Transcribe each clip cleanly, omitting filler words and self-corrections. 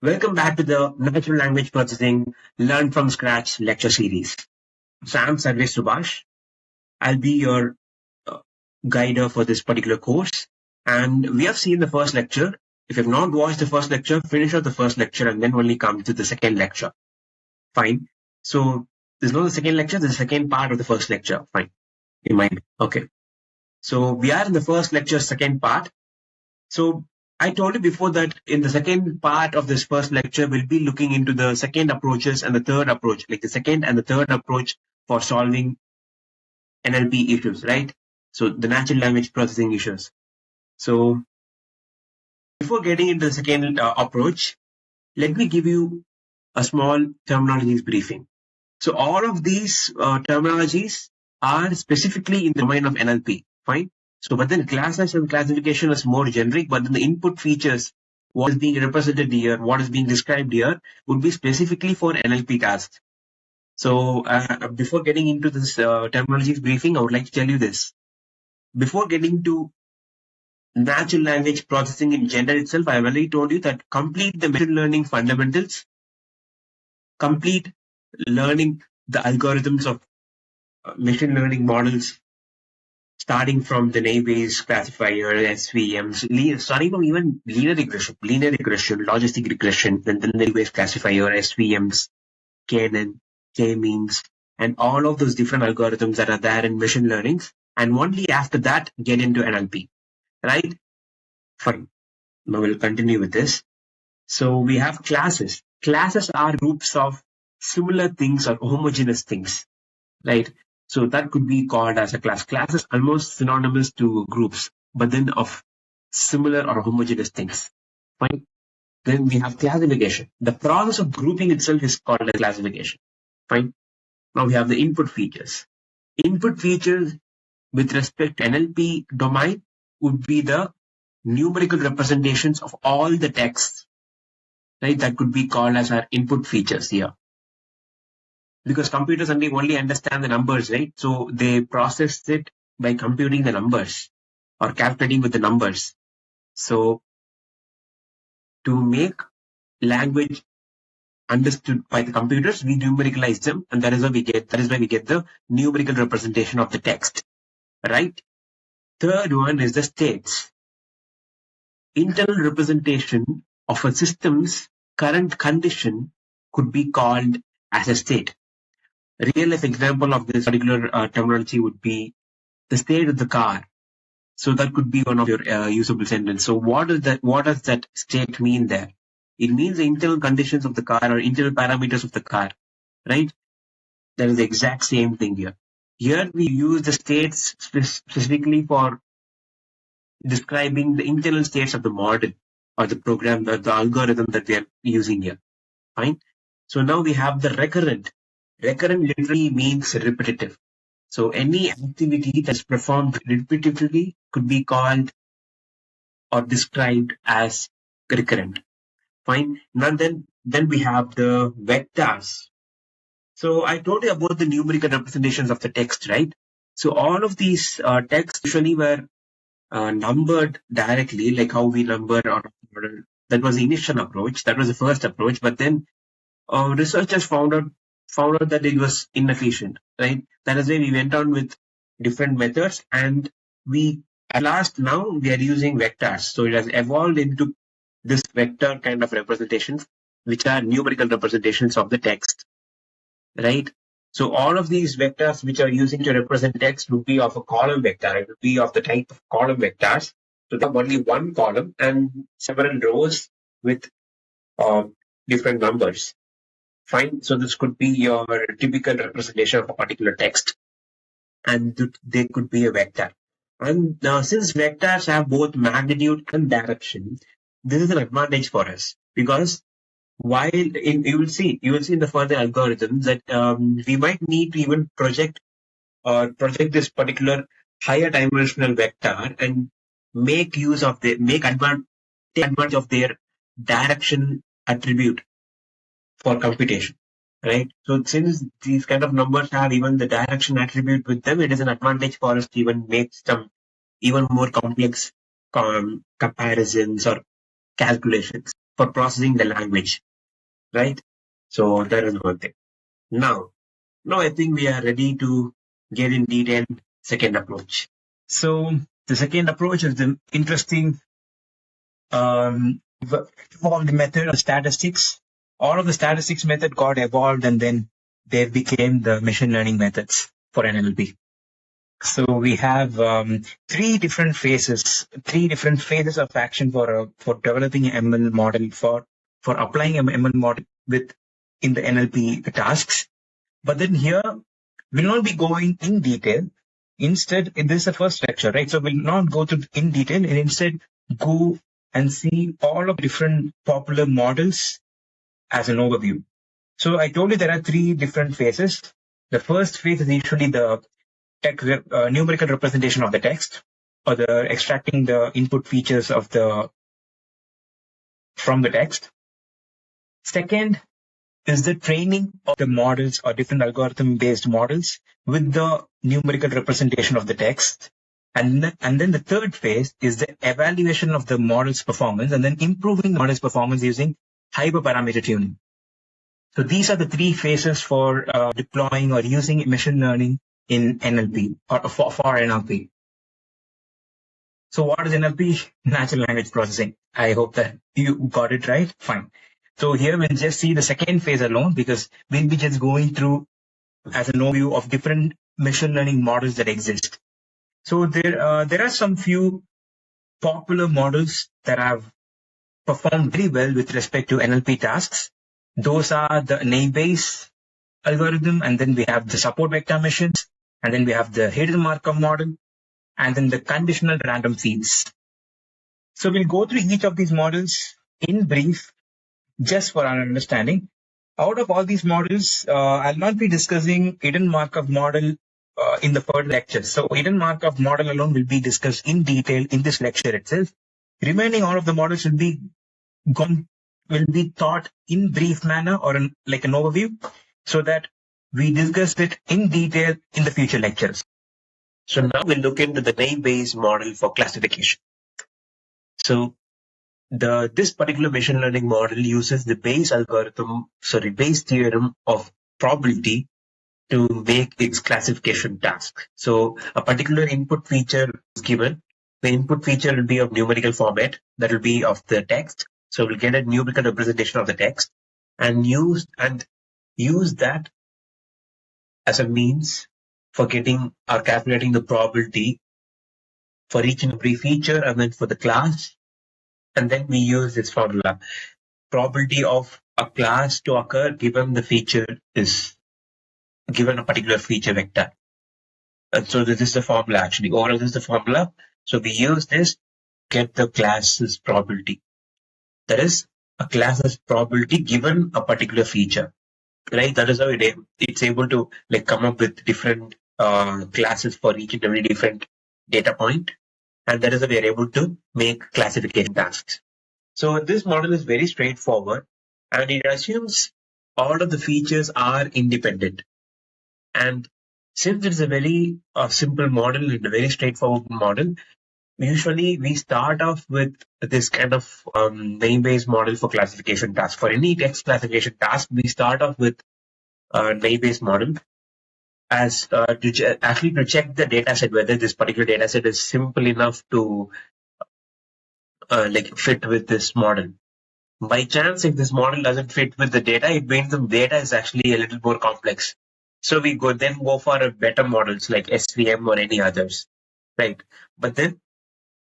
Welcome back to the Natural Language Processing Learn from Scratch lecture series. So I'm Sarvesh Subhash. I'll be your guider for this particular course. And we have seen the first lecture. If you've not watched the first lecture, finish out the first lecture and then only come to the second lecture. Fine. So there's no the second lecture, there's the second part of the first lecture. Fine. In mind. Okay. So we are in the first lecture, second part. So I told you before that in the second part of this first lecture, we'll be looking into the second approaches and the third approach, like the second and the third approach for solving NLP issues, right? So the natural language processing issues. So before getting into the second approach, let me give you a small terminologies briefing. So all of these terminologies are specifically in the domain of NLP, fine? So, but then classes and classification is more generic, but then the input features, what is being represented here, what is being described here, would be specifically for NLP tasks. So, before getting into this terminologies briefing, I would like to tell you this. Before getting to natural language processing in general itself, I have already told you that complete the machine learning fundamentals, complete learning the algorithms of machine learning models, starting from the naive-Bayes classifier, SVMs, starting from even linear regression, logistic regression, then the naive-Bayes classifier, SVMs, KNN, K-means, and all of those different algorithms that are there in machine learning. And only after that, get into NLP, right? Fine. Now we'll continue with this. So we have classes. Classes are groups of similar things or homogeneous things, right? So that could be called as a class. Class is almost synonymous to groups, but then of similar or homogeneous things. Fine. Then we have classification. The process of grouping itself is called a classification. Fine. Now we have the input features. Input features with respect to NLP domain would be the numerical representations of all the texts, right? That could be called as our input features here. Because computers only understand the numbers, right? So they process it by computing the numbers or calculating with the numbers. So to make language understood by the computers, we numericalize them, and that is why we get the numerical representation of the text, right? Third one is the states. Internal representation of a system's current condition could be called as a state. A real life example of this particular terminology would be the state of the car. So that could be one of your usable sentence. So what does that state mean there? It means the internal conditions of the car or internal parameters of the car, right? That is the exact same thing here. Here we use the states specifically for describing the internal states of the model or the program, the algorithm that we are using here. Fine. So now we have the recurrent. Recurrent literally means repetitive. So any activity that's performed repetitively could be called or described as recurrent. Fine. Now then we have the vectors. So I told you about the numerical representations of the text, right? So all of these texts usually were numbered directly, like how we number or that was the initial approach. That was the first approach. But then researchers found out that it was inefficient, right? That is why we went on with different methods, and we at last now we are using vectors. So it has evolved into this vector kind of representations, which are numerical representations of the text, right? So all of these vectors which are using to represent text would be of a column vector. It would be of the type of column vectors. So they have only one column and several rows with different numbers. Fine. So this could be your typical representation of a particular text, and they could be a vector. And since vectors have both magnitude and direction, this is an advantage for us, because while you will see in the further algorithms that we might need to even project this particular higher dimensional vector and make advantage of their direction attribute for computation, right? So since these kind of numbers have even the direction attribute with them, it is an advantage for us to even make some even more complex comparisons or calculations. for processing the language, right? So that is one thing. Now I think we are ready to get in detail second approach. So the second approach is the interesting evolved method of statistics. All of the statistics method got evolved and then they became the machine learning methods for NLP. So we have three different phases of action for developing an ML model, for applying an ML model in the NLP tasks. But then here we'll not be going in detail. Instead, this is the first lecture, right? So we'll not go through in detail and instead go and see all of different popular models as an overview. So I told you there are three different phases. The first phase is usually the numerical representation of the text, or the extracting the input features from the text. Second is the training of the models or different algorithm-based models with the numerical representation of the text. And then the third phase is the evaluation of the model's performance and then improving the model's performance using hyperparameter tuning. So these are the three phases for deploying or using machine learning in NLP or for NLP. So what is NLP? Natural language processing. I hope that you got it right. Fine. So here we'll just see the second phase alone because we'll be just going through as an overview of different machine learning models that exist. So there are some few popular models that have performed very well with respect to NLP tasks. Those are the naive-Bayes algorithm, and then we have the support vector machines, and then we have the hidden Markov model, and then the conditional random fields. So we'll go through each of these models in brief, just for our understanding. Out of all these models, I'll not be discussing hidden Markov model in the further lectures. So hidden Markov model alone will be discussed in detail in this lecture itself. Remaining all of the models will be taught in brief manner or like an overview, so that we discuss it in detail in the future lectures. So now we'll look into the naive-Bayes model for classification. So this particular machine learning model uses the Bayes theorem of probability to make its classification task. So a particular input feature is given. The input feature will be of numerical format, that will be of the text. So we'll get a numerical representation of the text and use that as a means for getting or calculating the probability for each and every feature and then for the class. And then we use this formula. Probability of a class to occur given the feature is given a particular feature vector. And so this is the formula actually. Overall, this is the formula. So we use this, get the class's probability. That is a class's probability given a particular feature. Right? That is how it's able to come up with different classes for each and every different data point. And that is how we are able to make classification tasks. So this model is very straightforward and it assumes all of the features are independent. And since it's a very simple model and a very straightforward model, usually we start off with this kind of naive-Bayes model for classification task. For any text classification task, we start off with a naive-Bayes model as to check the data set, whether this particular data set is simple enough to fit with this model. By chance, if this model doesn't fit with the data, it means the data is actually a little more complex. So we then go for a better models like SVM or any others, right? But then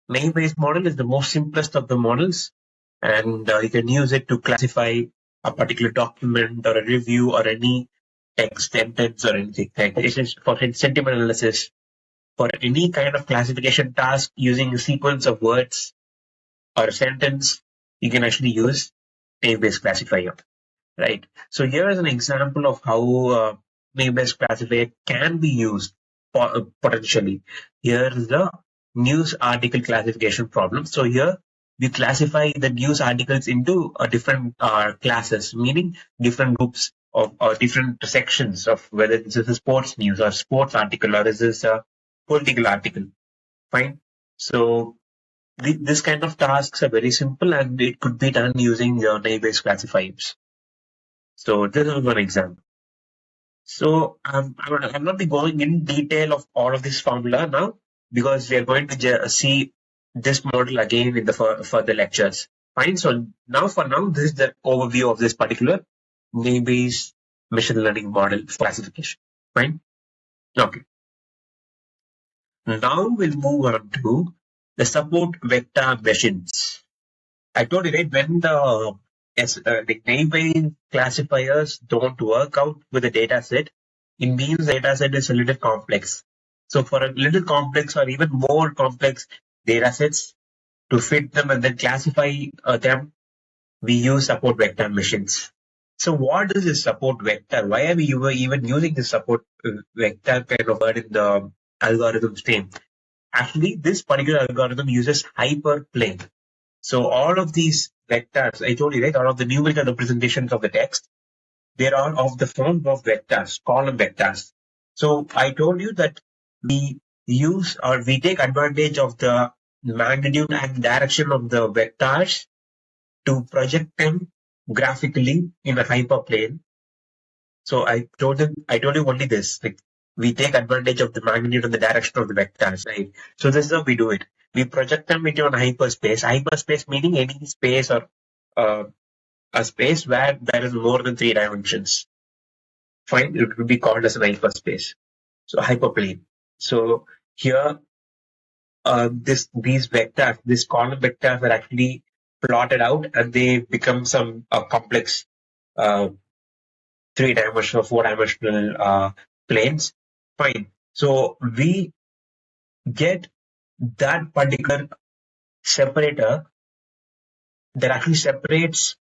naive-Bayes model is the most simplest of the models, and you can use it to classify a particular document or a review or any text sentence or anything. Like this is for sentiment analysis. For any kind of classification task using a sequence of words or a sentence, you can actually use naive-Bayes classifier, right? So here is an example of how naive-Bayes classifier can be used potentially. Here is the news article classification problem. So here we classify the news articles into different classes, meaning different groups of or different sections of whether this is a sports news or sports article or is this a political article. Fine. So This kind of tasks are very simple and it could be done using your name-based classifiers. So this is one example. So I'm not be going in detail of all of this formula now because we are going to see this model again in the further lectures. Fine. So now for now, this is the overview of this particular name-based machine learning model classification. Fine. Okay. Now we'll move on to the support vector machines. I told you, right, when the name-based classifiers don't work out with the data set, it means the data set is a little complex. So for a little complex or even more complex data sets to fit them and then classify them, we use support vector machines. So what is this support vector? Why are we even using this support vector kind of word in the algorithm's name? Actually, this particular algorithm uses hyperplane. So all of these vectors, I told you, right, all of the numerical representations of the text, they're all of the form of vectors, column vectors. So I told you that we use or we take advantage of the magnitude and direction of the vectors to project them graphically in a hyperplane. So I told you only this, like we take advantage of the magnitude and the direction of the vectors, right? So this is how we do it. We project them into an hyperspace. Hyperspace meaning any space or uh, a space where there is more than 3 dimensions. Fine, it would be called as an hyperspace. So hyperplane. So here, these vectors, these column vectors are actually plotted out and they become some complex uh, 3 dimensional, 4 dimensional planes. Fine. So we get that particular separator that actually separates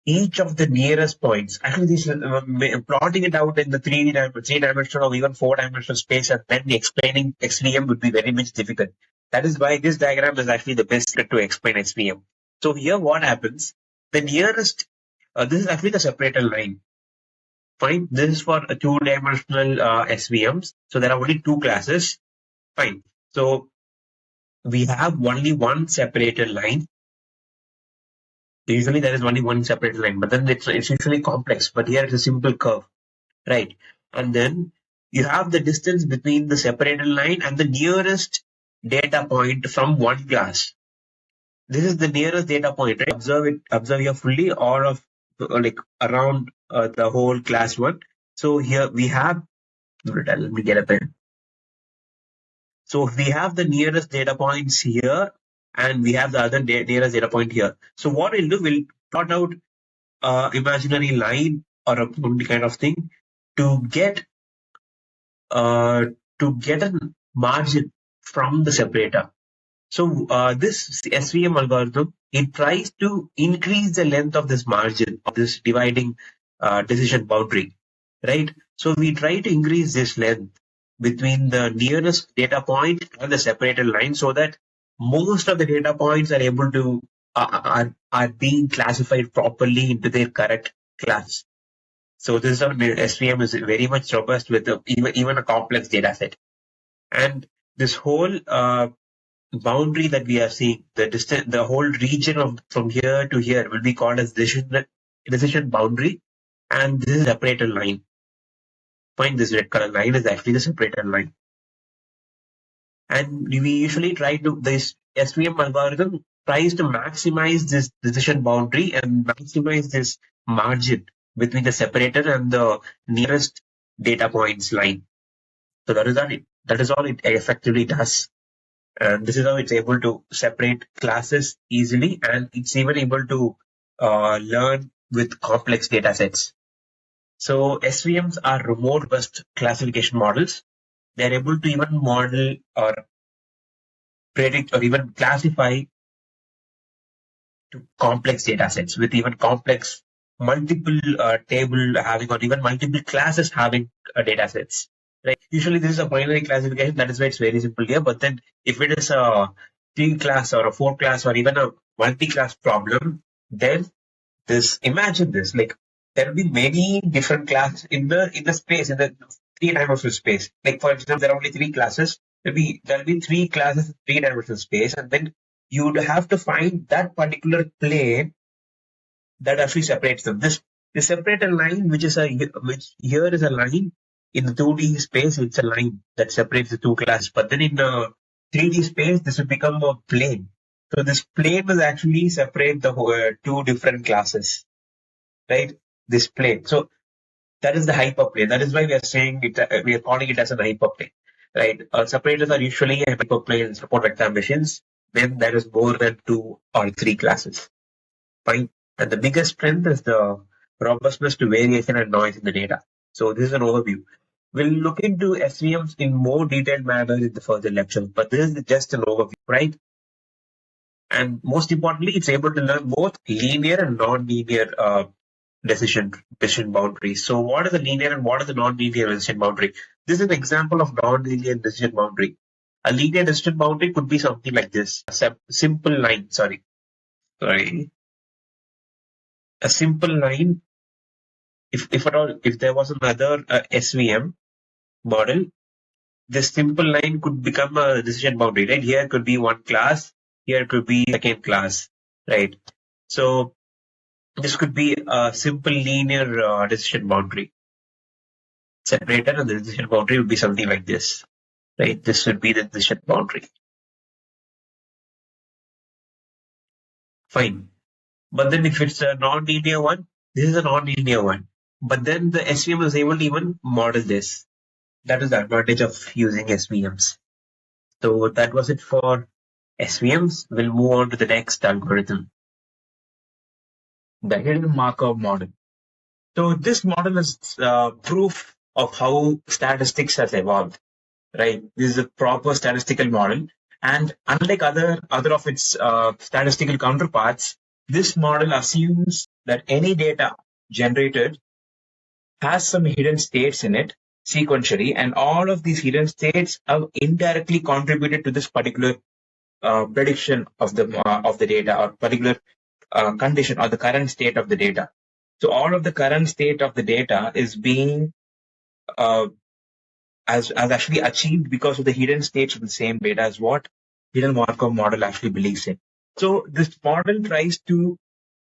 each of the nearest points. Actually, this plotting it out in the 3 dimensional or even 4 dimensional space and then explaining XVM would be very much difficult. That is why this diagram is actually the best to explain XVM. So here what happens, the nearest, this is actually the separator line. Fine. This is for 2 dimensional SVMs. So there are only 2 classes. Fine. So we have only one separator line. Usually there is only one separator line, but then it's usually complex. But here it's a simple curve, right? And then you have the distance between the separator line and the nearest data point from one class. This is the nearest data point, right? Observe here fully or of like around the whole class one. So here we have, let me get a pen. So we have the nearest data points here and we have the other nearest data point here. So what we'll do, we'll plot out imaginary line or a boundary kind of thing to get a margin from the separator. So this SVM algorithm, it tries to increase the length of this margin of this dividing decision boundary, right? So we try to increase this length between the nearest data point and the separator line so that most of the data points are able to are being classified properly into their correct class. So this is how SVM is very much robust with even a complex data set. And this whole boundary that we are seeing, the distance, the whole region of from here to here will be called as decision boundary, and this is separator line. Find this red color line is actually the separator line. And we usually try to, this SVM algorithm tries to maximize this decision boundary and maximize this margin between the separator and the nearest data points line. So that is all it effectively does. And this is how it's able to separate classes easily, and it's even able to learn with complex data sets. So SVMs are robust classification models. They're able to even model or predict or even classify to complex data sets with even complex multiple table having or even multiple classes having data sets. Right. Usually this is a binary classification. That is why it's very simple here. But then if it is a 3 class or a 4 class or even a multi-class problem, then imagine this, like there will be many different classes in the space, in the 3 dimensional space. Like for example, there are only 3 classes. There'll be 3 classes in 3 dimensional space, and then you'd have to find that particular plane that actually separates them. This separator line, which here is a line in the 2D space, it's a line that separates the two classes. But then in the 3D space, this will become a plane. So this plane will actually separate the two different classes, right? This plane. So that is the hyperplane. That is why we are saying it. We are calling it as an hyperplane, right? Separators are usually a hyperplane in support vector machines when there is more than two or three classes. Fine. And the biggest strength is the robustness to variation and noise in the data. So this is an overview. We'll look into SVMs in more detailed manner in the further lecture, but this is just an overview, right? And most importantly, it's able to learn both linear and non-linear decision boundaries. So what is the linear and what is the non-linear decision boundary? This is an example of non-linear decision boundary. A linear decision boundary could be something like this: a simple line. Sorry. A simple line. If at all, if there was another SVM model, this simple line could become a decision boundary, right? Here could be one class, here could be second class, right? So this could be a simple linear decision boundary. Separator and the decision boundary would be something like this, right? This would be the decision boundary. Fine. But then if it's a non-linear one, this is a non-linear one. But then the SVM is able to even model this. That is the advantage of using SVMs. So that was it for SVMs. We'll move on to the next algorithm, the hidden Markov model. So this model is proof of how statistics has evolved, right? This is a proper statistical model. And unlike other of its statistical counterparts, this model assumes that any data generated has some hidden states in it sequentially, and all of these hidden states have indirectly contributed to this particular prediction of the data or particular condition or the current state of the data. So all of the current state of the data is being as actually achieved because of the hidden states of the same data as what hidden Markov model actually believes in. So this model tries to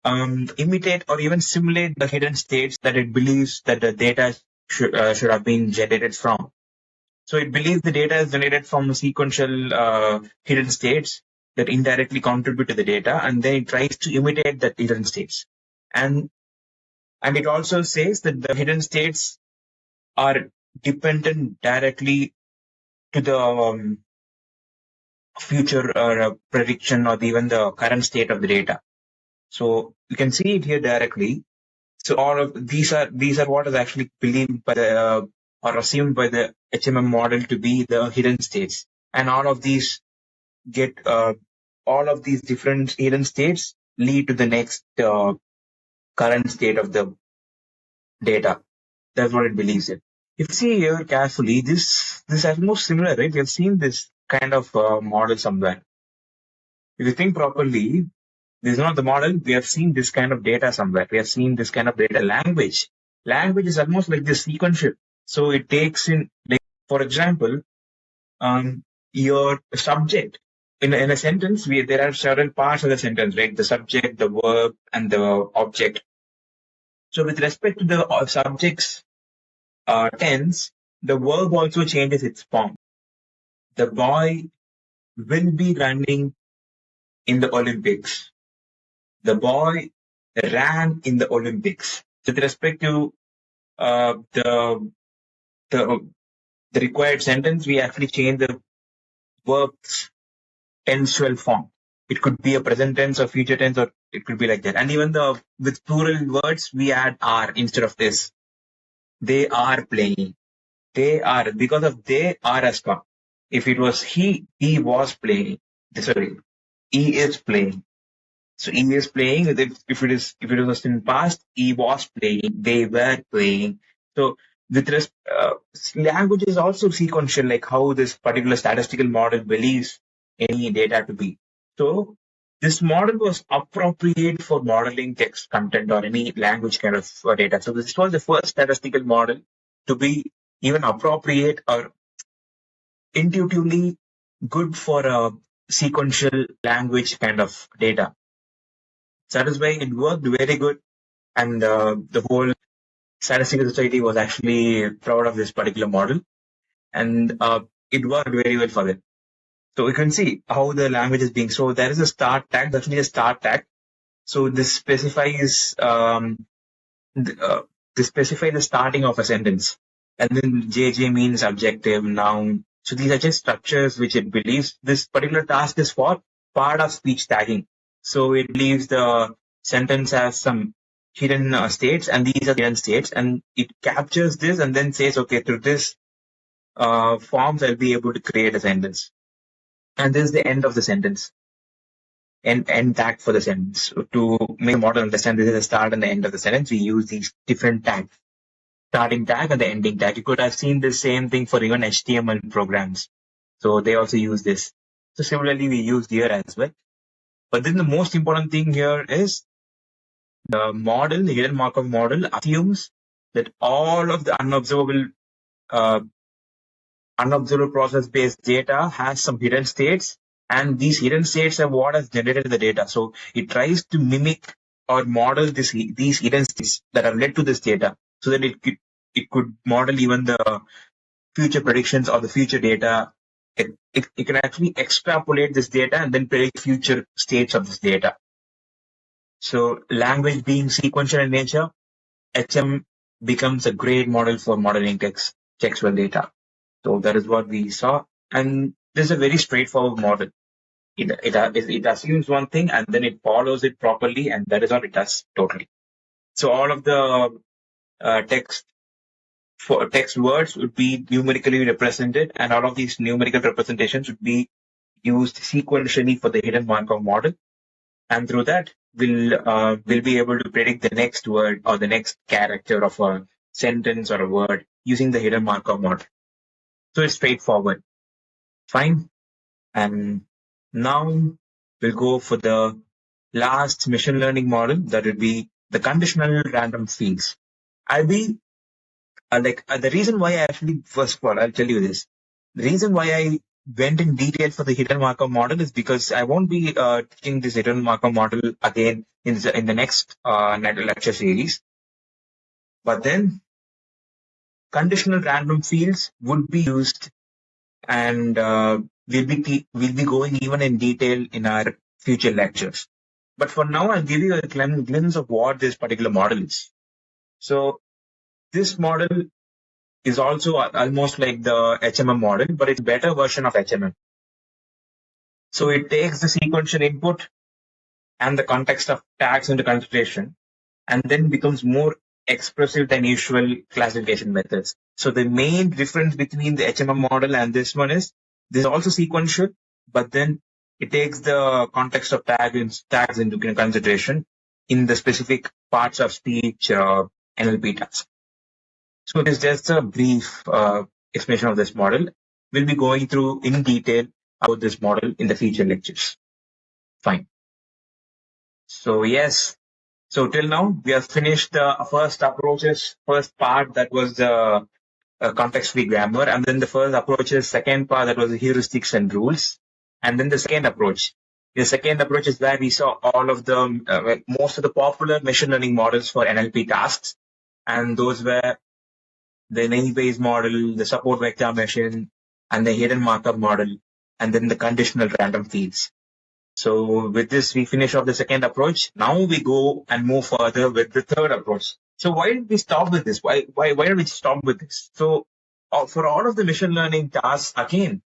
imitate or even simulate the hidden states that it believes that the data should have been generated from. So it believes the data is generated from sequential hidden states that indirectly contribute to the data, and then it tries to imitate the hidden states. And it also says that the hidden states are dependent directly to the future prediction or even the current state of the data. So you can see it here directly. So all of these are what is actually believed by the or assumed by the HMM model to be the hidden states, and all of these get all of these different hidden states lead to the next current state of the data. That's what it believes in. If you see here carefully, this is almost similar, right? We have seen this kind of model somewhere. If you think properly, this is not the model. We have seen this kind of data somewhere. We have seen this kind of data language. Language is almost like this sequential. So it takes in, like, for example, your subject. In a sentence, there are several parts of the sentence, right? The subject, the verb, and the object. So with respect to the subject's tense, the verb also changes its form. The boy will be running in the Olympics. The boy ran in the Olympics. With respect to the required sentence, we actually change the verb's tensual form. It could be a present tense or future tense, or it could be like that. And even with plural words, we add are instead of this. They are playing. They are, because of they are as come. If it was he was playing. Sorry, he is playing. So he is playing. If it was in past, he was playing. They were playing. So with language is also sequential, like how this particular statistical model believes any data to be. So this model was appropriate for modeling text content or any language kind of data. So this was the first statistical model to be even appropriate or intuitively good for sequential language kind of data. So that is why it worked very good, and the whole statistical society was actually proud of this particular model, and it worked very well for them. So you can see how the language is being. So there is a start tag, definitely a start tag. So this specifies they specify the starting of a sentence, and then JJ means adjective, noun. So these are just structures which it believes this particular task is for part of speech tagging. So it believes the sentence has some hidden states, and these are the hidden states, and it captures this and then says, okay, through this forms, I'll be able to create a sentence. And this is the end of the sentence, end tag for the sentence. To make the model understand this is the start and the end of the sentence, we use these different tags. Starting tag and the ending tag. You could have seen the same thing for even HTML programs. So they also use this. So similarly, we use here as well. But then the most important thing here is the model, the hidden Markov model assumes that all of the unobservable process-based data has some hidden states, and these hidden states are what has generated the data. So it tries to mimic or model these hidden states that have led to this data, so that it could model even the future predictions or the future data. It can actually extrapolate this data and then predict future states of this data. So language being sequential in nature, HM becomes a great model for modeling textual data. So that is what we saw. And this is a very straightforward model. It assumes one thing and then it follows it properly, and that is what it does totally. So all of the text words would be numerically represented, and all of these numerical representations would be used sequentially for the hidden Markov model. And through that, we'll be able to predict the next word or the next character of a sentence or a word using the hidden Markov model. So it's straightforward. Fine. And now we'll go for the last machine learning model, that would be the conditional random fields. I'll be the reason why I actually, first of all, I'll tell you this. The reason why I went in detail for the hidden Markov model is because I won't be teaching this hidden Markov model again in the next lecture series. But then conditional random fields would be used, and we'll be going even in detail in our future lectures. But for now, I'll give you a glimpse of what this particular model is. So this model is also almost like the HMM model, but it's a better version of HMM. So it takes the sequential input and the context of tags into consideration, and then becomes more expressive than usual classification methods. So the main difference between the HMM model and this one is this is also sequential, but then it takes the context of tags into consideration in the specific parts of speech NLP tasks. So this is just a brief explanation of this model. We'll be going through in detail about this model in the future lectures. Fine. So yes, so till now we have finished the first part, that was the context-free grammar, and then the first approaches, second part, that was the heuristics and rules, and then the second approach. The second approach is where we saw all of the most of the popular machine learning models for NLP tasks, and those were the naive-Bayes model, the support vector machine, and the hidden Markov model, and then the conditional random fields. So with this, we finish off the second approach. Now we go and move further with the third approach. So why did we stop with this? Why did we stop with this? So for all of the machine learning tasks, again,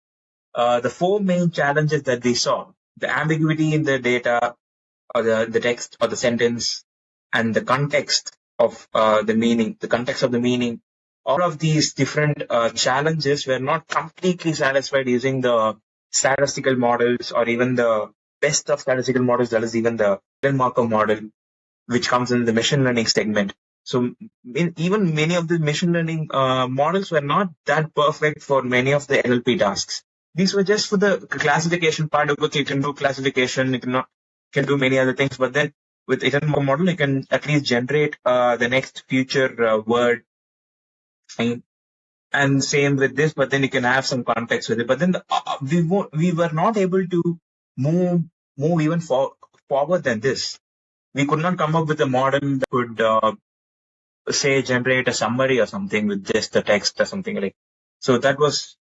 the four main challenges that we saw: the ambiguity in the data, or the text or the sentence, and the context of the meaning, all of these different challenges were not completely satisfied using the statistical models, or even the best of statistical models, that is even the Markov model, which comes in the machine learning segment. So even many of the machine learning models were not that perfect for many of the NLP tasks. These were just for the classification part of it. You can do classification, you can do many other things, but then with hidden model, you can at least generate the next future word. And same with this, but then you can have some context with it. But then we were not able to move even forward than this. We could not come up with a model that could say generate a summary or something with just the text or something like. So that was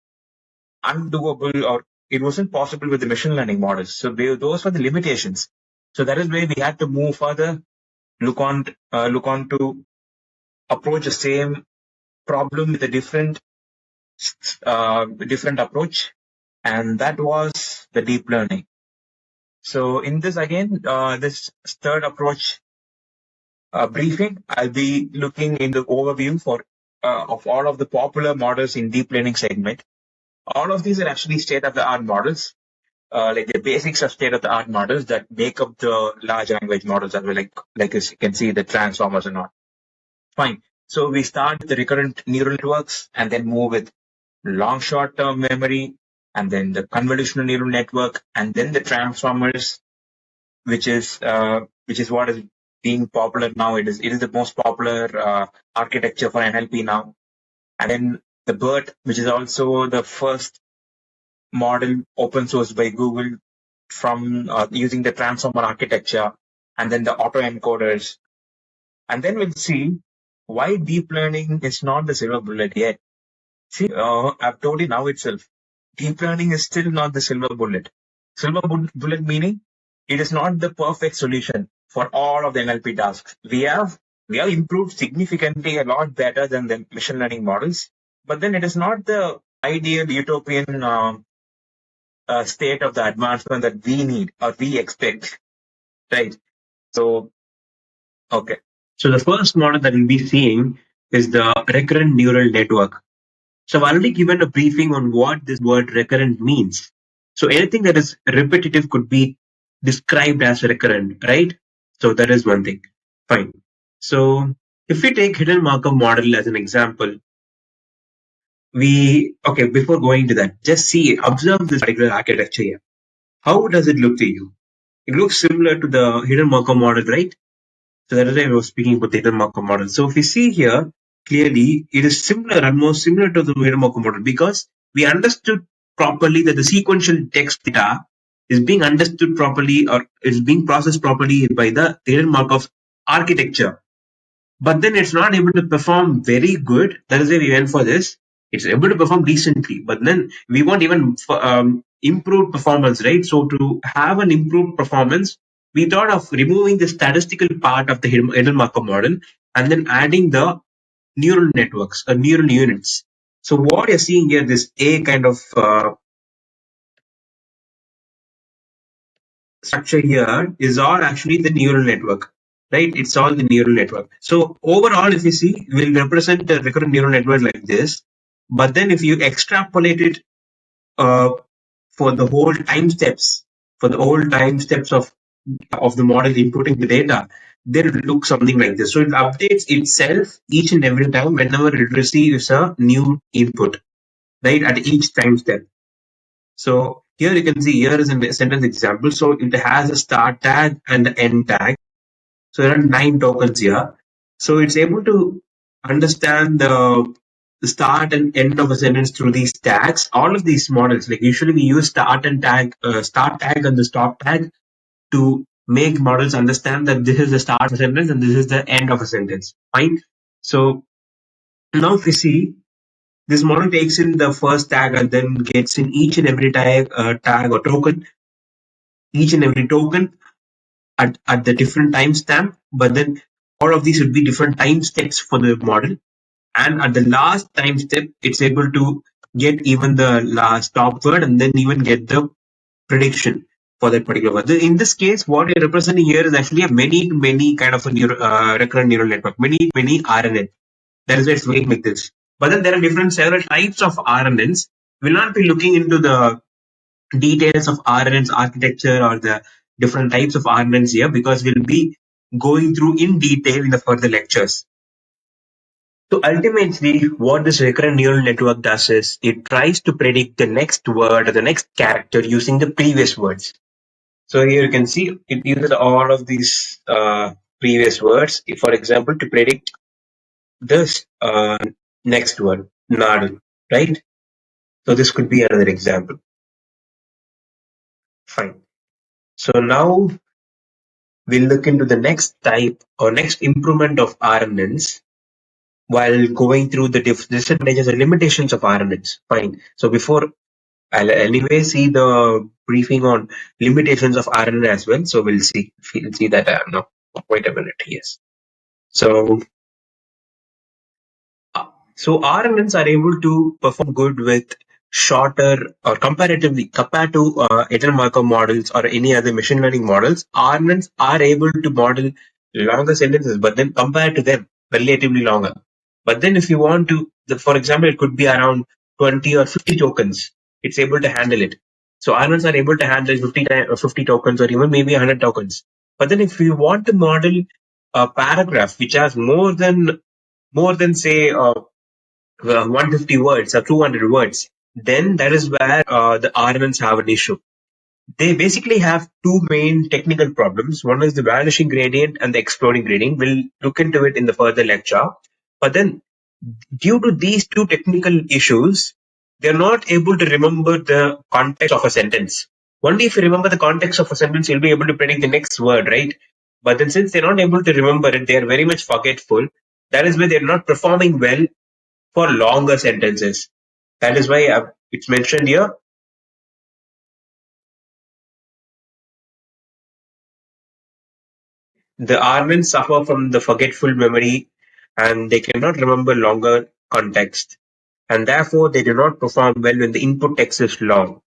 undoable, or it wasn't possible with the machine learning models. So those were the limitations. So that is where we had to move further, look on to approach the same problem with a different approach, and that was the deep learning. So in this again, this third approach briefing, I'll be looking in the overview for of all of the popular models in deep learning segment. All of these are actually state-of-the-art models, like the basics of state-of-the-art models that make up the large language models as well, like as you can see, the transformers and all. Fine. So we start with the recurrent neural networks and then move with long short-term memory, and then the convolutional neural network, and then the transformers, which is what is being popular now. It is the most popular architecture for NLP now. And then the BERT, which is also the first model open source by Google from using the transformer architecture, and then the autoencoders. And then we'll see why deep learning is not the silver bullet yet. See, I've told you now itself, deep learning is still not the silver bullet. Bullet meaning it is not the perfect solution for all of the NLP tasks. We have improved significantly, a lot better than the machine learning models, but then it is not the ideal utopian state of the advancement that we need or we expect, right? So, okay. So the first model that we'll be seeing is the recurrent neural network. So I've already given a briefing on what this word recurrent means. So anything that is repetitive could be described as recurrent, right? So that is one thing. Fine. So if we take hidden Markov model as an example, before going to that, just observe this particular architecture here. How does it look to you? It looks similar to the hidden Markov model, right? So that is why I was speaking about the hidden Markov model. So if we see here, clearly it is similar, almost similar to the hidden Markov model, because we understood properly that the sequential text data is being understood properly or is being processed properly by the hidden Markov architecture. But then it's not able to perform very good. That is why we went for this. It's able to perform decently, but then we want even improved performance, right? So to have an improved performance, we thought of removing the statistical part of the hidden Markov model and then adding the neural networks or neural units. So what you're seeing here, this A kind of structure here is all actually the neural network, right? It's all the neural network. So overall, if you see, we'll represent the recurrent neural network like this. But then if you extrapolate it uh, for the whole time steps, of the model inputting the data, then it looks something like this. So it updates itself each and every time whenever it receives a new input, right? At each time step. So here you can see, here is a sentence example. So it has a start tag and the end tag. So there are 9 tokens here. So it's able to understand the start and end of a sentence through these tags. All of these models, like usually we use start tag and the stop tag to make models understand that this is the start of a sentence and this is the end of a sentence. Fine. So now if you see, this model takes in the first tag and then gets in each and every tag or token, each and every token at the different timestamp, but then all of these would be different time steps for the model. And at the last time step, it's able to get even the last stop word and then even get the prediction for that particular word. In this case, what you're representing here is actually a many kind of a recurrent neural network, many RNN. That is why it's made like this. But then there are several types of RNNs. We'll not be looking into the details of RNN's architecture or the different types of RNNs here because we'll be going through in detail in the further lectures. So ultimately, what this recurrent neural network does is it tries to predict the next word or the next character using the previous words. So here you can see it uses all of these previous words, for example, to predict this next word, nadu, right? So this could be another example. Fine. So now we'll look into the next type or next improvement of RNNs while going through the disadvantages and limitations of RNNs. Fine. So before I'll anyway see the briefing on limitations of RNN as well. So we'll see that now. Wait a minute. Yes. So So RNNs are able to perform good with shorter or comparatively compared to agent Markov models or any other machine learning models. RNNs are able to model longer sentences, but then compared to them, relatively longer. But then if you want to, for example, it could be around 20 or 50 tokens. It's able to handle it. So RNNs are able to handle 50 tokens or even maybe 100 tokens. But then if you want to model a paragraph which has more than say 150 words or 200 words, then that is where the RNNs have an issue. They basically have two main technical problems. One is the vanishing gradient and the exploding gradient. We'll look into it in the further lecture. But then, due to these two technical issues, they're not able to remember the context of a sentence. Only if you remember the context of a sentence, you'll be able to predict the next word, right? But then, since they're not able to remember it, they're very much forgetful. That is why they're not performing well for longer sentences. That is why it's mentioned here. The RNNs suffer from the forgetful memory and they cannot remember longer context. And therefore, they do not perform well when the input text is long.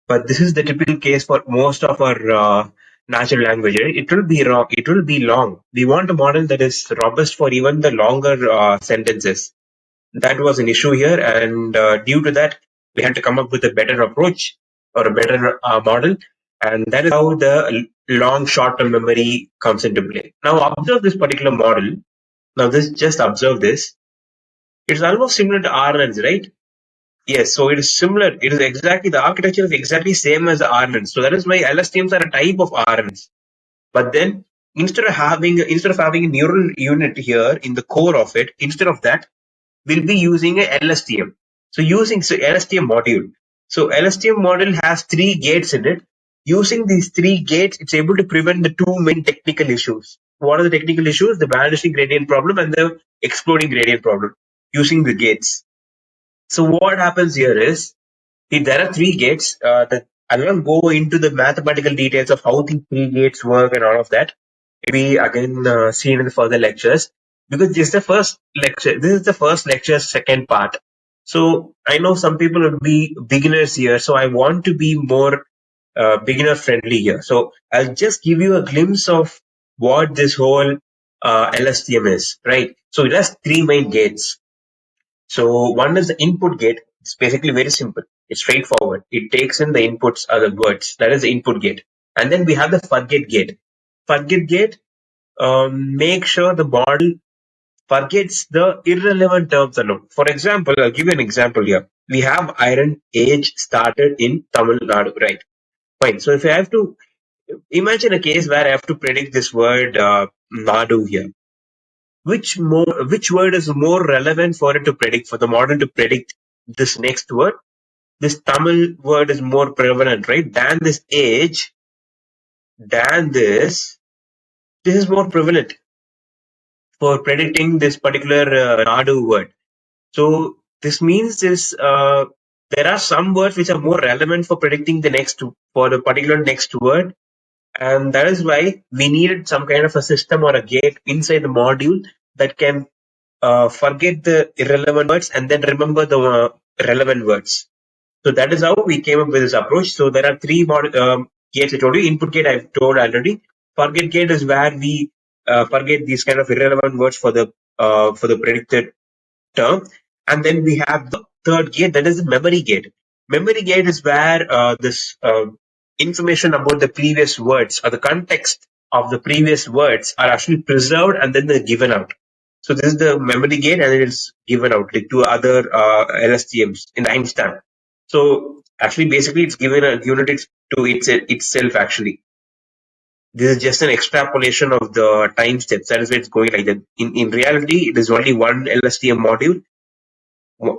But this is the typical case for most of our natural language. Right? It will be wrong. It will be long. We want a model that is robust for even the longer sentences. That was an issue here, and due to that, we had to come up with a better approach or a better model, and that is how the long short-term memory comes into play. Now, observe this particular model. Now, just observe this. It's almost similar to RNNs, right? Yes, so it is similar. It is exactly the architecture is exactly same as the RNNs. So that is why LSTMs are a type of RNNs. But then instead of having a neural unit here in the core of it, instead of that, we'll be using a LSTM. So LSTM module. So LSTM module has 3 gates in it. Using these 3 gates, it's able to prevent the two main technical issues. What are the technical issues? The vanishing gradient problem and the exploding gradient problem using the gates. So what happens here is, if there are 3 gates, I will not go into the mathematical details of how the 3 gates work and all of that. It will be again seen in the further lectures, because this is the first lecture. This is the first lecture, second part. So I know some people will be beginners here, so I want to be more beginner friendly here. So I'll just give you a glimpse of what this whole LSTM is, right? So it has 3 main gates. So one is the input gate. It's basically very simple. It's straightforward. It takes in the inputs or the words. That is the input gate. And then we have the forget gate. Forget gate make sure the model forgets the irrelevant terms alone. For example, I'll give you an example here. We have iron age started in Tamil Nadu, right? Fine. So if I have to imagine a case where I have to predict this word Nadu here, which word is more relevant for it to predict, for the model to predict this next word? This Tamil word is more prevalent, right? Than this age, than this is more prevalent for predicting this particular Nadu word. So this means there are some words which are more relevant for predicting for the particular next word, and that is why we needed some kind of a system or a gate inside the module that can forget the irrelevant words and then remember the relevant words. So that is how we came up with this approach. So there are 3 gates I told you. Input gate I've told already. Forget gate is where we forget these kind of irrelevant words for the predicted term. And then we have the third gate, that is the memory gate. Memory gate is where this information about the previous words or the context of the previous words are actually preserved and then they're given out. So this is the memory gate and it is given out like to other LSTMs in the timestamp. So actually basically it's given a unit to itself actually. This is just an extrapolation of the time steps. That is why it's going like that. In reality, it is only one LSTM module,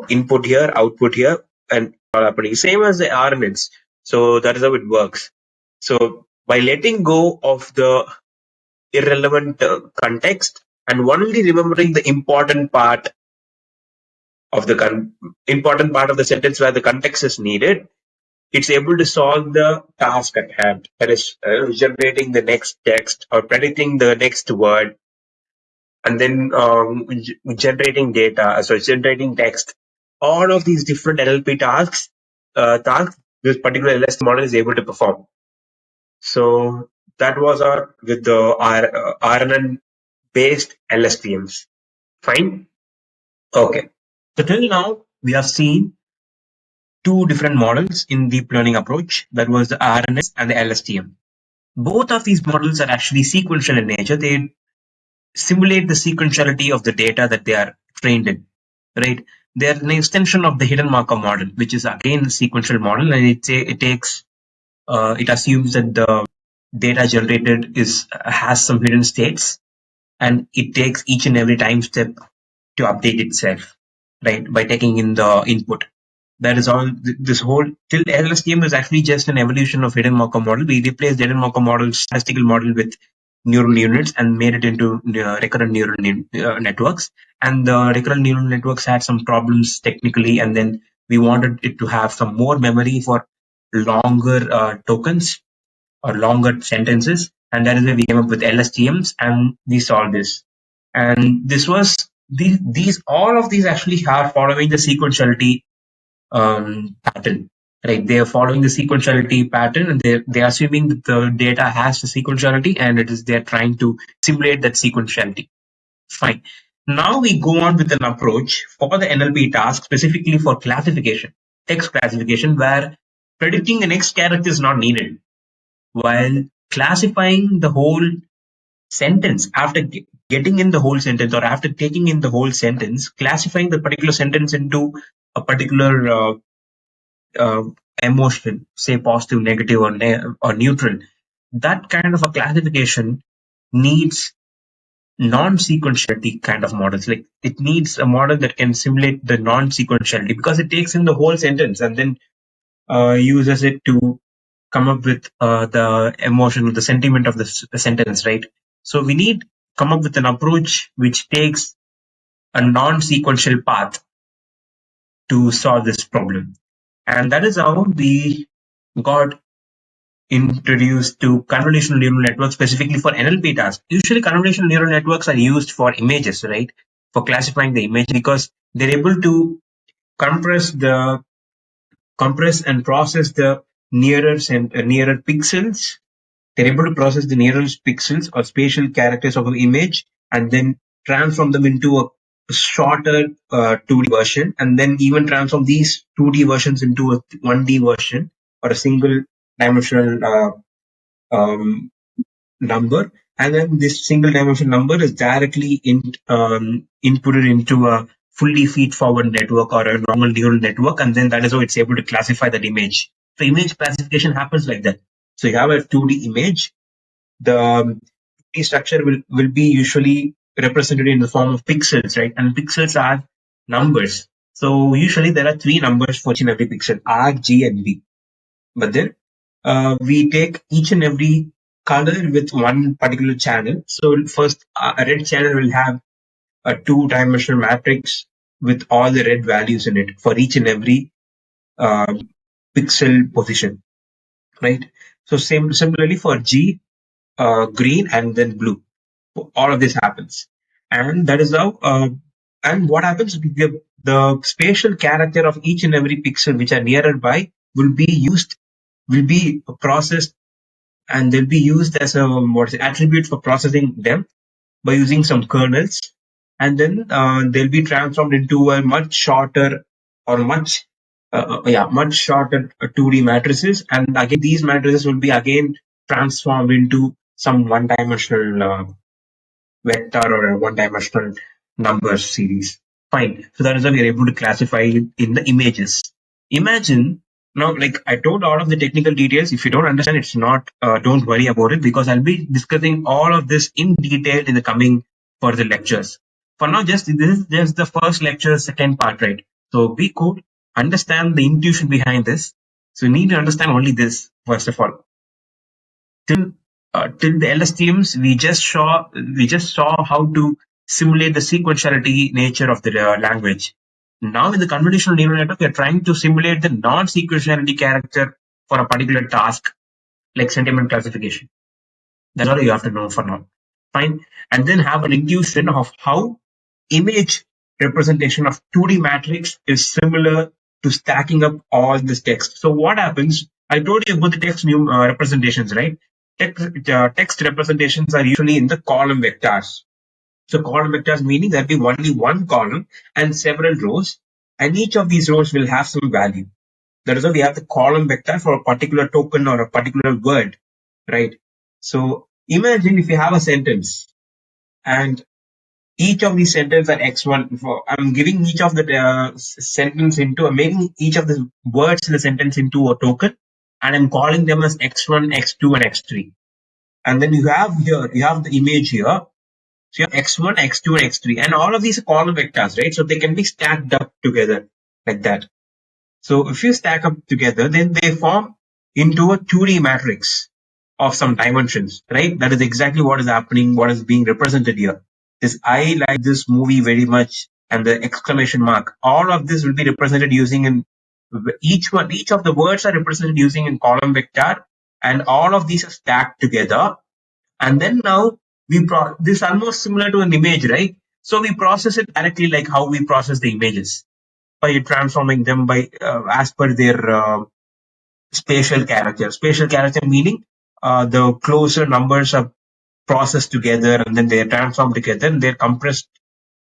input here, output here, and all happening. Same as the RNNs. So that is how it works. So by letting go of the irrelevant context and only remembering the of the important part of the sentence where the context is needed, it's able to solve the task at hand. That is generating the next text or predicting the next word, and then generating data, so generating text. All of these different NLP tasks this particular LST model is able to perform. So that was our with the RNN based LSTMs. Fine. Okay. So till now we have seen two different models in deep learning approach. That was the RNS and the LSTM. Both of these models are actually sequential in nature. They simulate the sequentiality of the data that they are trained in, right? They're an extension of the hidden Markov model, which is again a sequential model, and it assumes that the data generated has some hidden states, and it takes each and every time step to update itself, right? By taking in the input. That is all. This whole till LSTM is actually just an evolution of hidden Markov model. We replaced hidden Markov model, statistical model, with neural units and made it into recurrent neural networks. And the recurrent neural networks had some problems technically, and then we wanted it to have some more memory for longer tokens or longer sentences, and that is why we came up with LSTMs, and we solved this. And this was these all of these actually are following the sequentiality pattern, right? They are following the sequentiality pattern, and they're assuming that the data has the sequentiality, and they're trying to simulate that sequentiality. Fine. Now we go on with an approach for the NLP task, specifically for classification, text classification, where predicting the next character is not needed, while classifying the whole sentence after getting in the whole sentence, or after taking in the whole sentence, classifying the particular sentence into a particular uh, emotion, say positive, negative, or neutral. That kind of a classification needs non-sequentiality kind of models. Like, it needs a model that can simulate the non-sequentiality, because it takes in the whole sentence and then uses it to come up with the emotion, the sentiment of the sentence, right? So we need come up with an approach which takes a non-sequential path to solve this problem. And that is how we got introduced to convolutional neural networks, specifically for NLP tasks. Usually, convolutional neural networks are used for images, right? For classifying the image, because they're able to compress the compress and process the nearer pixels. They're able to process the nearest pixels or spatial characters of an image, and then transform them into a shorter 2D version, and then even transform these 2D versions into a 1D version, or a single dimensional um, number. And then this single dimension number is directly inputted into a fully feed-forward network or a normal neural network, and then that is how it's able to classify that image. So image classification happens like that. So you have a 2D image. The 2D structure will be usually represented in the form of pixels, right? And pixels are numbers. So usually there are three numbers for each and every pixel: R, G, and V. But then we take each and every color with one particular channel. So first, a red channel will have a two-dimensional matrix with all the red values in it for each and every pixel position, right? So similarly for G, green and then blue. All of this happens, and that is how. And what happens? The spatial character of each and every pixel which are nearer by will be processed, and they'll be used as a attribute for processing them by using some kernels, and then they'll be transformed into a much shorter or much shorter 2D matrices, and again these matrices will be again transformed into some one-dimensional vector or a one-dimensional number series. Fine. So that is how we are able to classify it in the images. Imagine now, like I told all of the technical details. If you don't understand, it's not. Don't worry about it, because I'll be discussing all of this in detail in the coming further lectures. For now, just this is just the first lecture, second part, right? So we could understand the intuition behind this. So you need to understand only this first of all. till the LSTMs, we just saw how to simulate the sequentiality nature of the language. Now in the convolutional neural network, we are trying to simulate the non-sequentiality character for a particular task, like sentiment classification. That's all you have to know for now. Fine. And then have an intuition of how image representation of 2D matrix is similar to stacking up all this text. So what happens? I told you about the text representations, right? Text representations are usually in the column vectors. So column vectors meaning there'll be only one column and several rows, and each of these rows will have some value. That is why we have the column vector for a particular token or a particular word, right? So imagine if you have a sentence and each of these sentences are x1. I'm giving each of the sentence into, I'm making each of the words in the sentence into a token, and I'm calling them as x1, x2, and x3. And then you have the image here. So you have x1, x2, and x3, and all of these are column vectors, right? So they can be stacked up together like that. So if you stack up together, then they form into a 2D matrix of some dimensions, right? That is exactly what is happening, what is being represented here. This I like this movie very much and the exclamation mark. All of this will be represented using in each of the words are represented using in column vector, and all of these are stacked together. And then now this is almost similar to an image, right? So we process it directly like how we process the images by transforming them by as per their spatial character. Spatial character meaning the closer numbers are processed together and then they are transformed together and they're compressed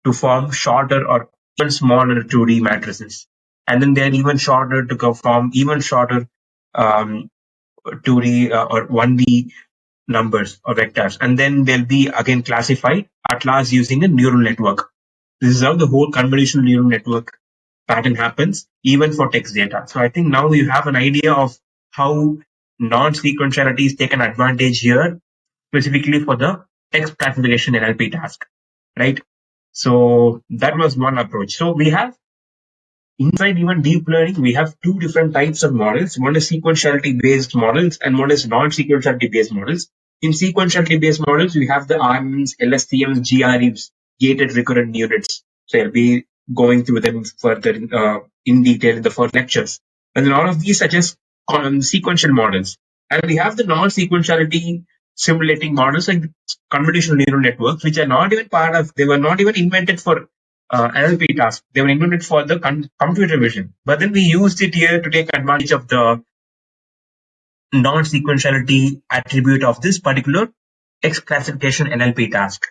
to form shorter or even smaller 2D matrices. And then they're even shorter to form even shorter 2D or 1D numbers or vectors. And then they'll be again classified at last using a neural network. This is how the whole convolutional neural network pattern happens, even for text data. So I think now you have an idea of how non-sequentiality is taken advantage here, specifically for the text classification NLP task, right? So that was one approach. So we have inside even deep learning, we have two different types of models. One is sequentiality based models and one is non-sequentiality based models. In sequentiality based models, we have the RNNs, LSTMs, GREs, gated recurrent units. So I'll be going through them further in detail in the first lectures. And then all of these are just sequential models. And we have the non-sequentiality simulating models like convolutional neural networks, which are not even they were not even invented for NLP tasks. They were invented for the computer vision. But then we used it here to take advantage of the non-sequentiality attribute of this particular text classification NLP task.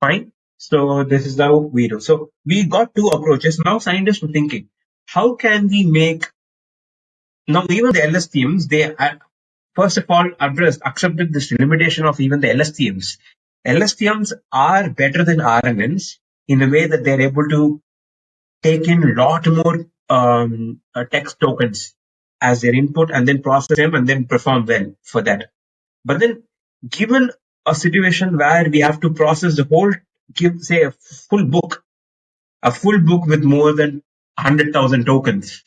Fine. So this is how we do. So we got two approaches. Now scientists were thinking, how can we make, now even the LSTMs, they first of all accepted this limitation of even the LSTMs. LSTMs are better than RNNs in a way that they're able to take in a lot more text tokens as their input and then process them and then perform well for that. But then given a situation where we have to process the whole, say a full book with more than 100,000 tokens,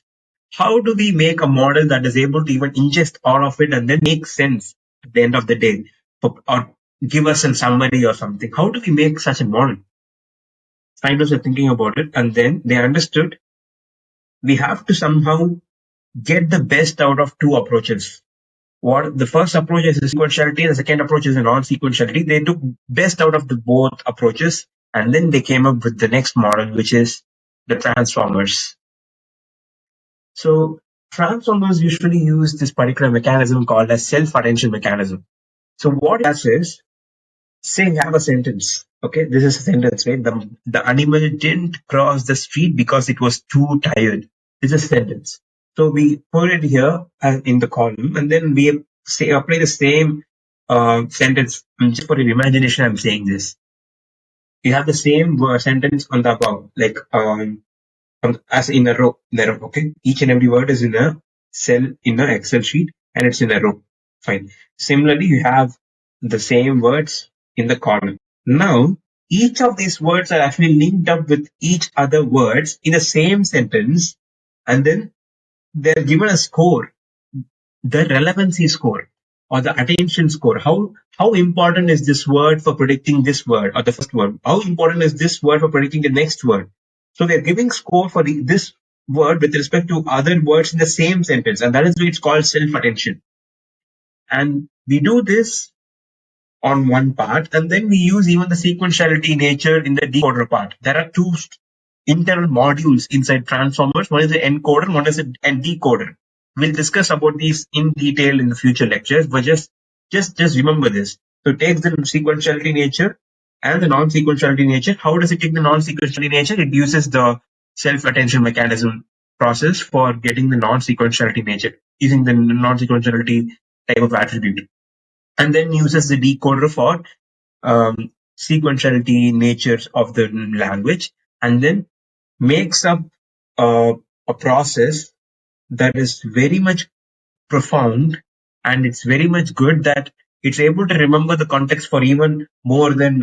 how do we make a model that is able to even ingest all of it and then make sense at the end of the day, or give us a summary or something? How do we make such a model? Scientists are thinking about it and then they understood we have to somehow get the best out of two approaches. What the first approach is sequentiality, and the second approach is a non-sequentiality. They took best out of the both approaches, and then they came up with the next model, which is the transformers. So transformers usually use this particular mechanism called as self-attention mechanism. So what it does is, say you have a sentence. Okay, this is a sentence, right? The animal didn't cross the street because it was too tired. This is a sentence. So we put it here in the column, and then we apply the same sentence. Just for your imagination, I'm saying this. You have the same sentence on the above, like as in a row. Okay, each and every word is in a cell in an Excel sheet, and it's in a row. Fine. Similarly, you have the same words in the column. Now, each of these words are actually linked up with each other words in the same sentence, and then they're given a score, the relevancy score. or the attention score. How important is this word for predicting this word or the first word? How important is this word for predicting the next word? So they're giving score for this word with respect to other words in the same sentence, and that is why it's called self-attention. And we do this on one part, and then we use even the sequentiality nature in the decoder part. There are two internal modules inside transformers. One is the encoder, one is a decoder. We'll discuss about these in detail in the future lectures, but just remember this. So it takes the sequentiality nature and the non-sequentiality nature. How does it take the non-sequentiality nature? It uses the self-attention mechanism process for getting the non-sequentiality nature, using the non-sequentiality type of attribute, and then uses the decoder for sequentiality natures of the language, and then makes up a process that is very much profound, and it's very much good that it's able to remember the context for even more than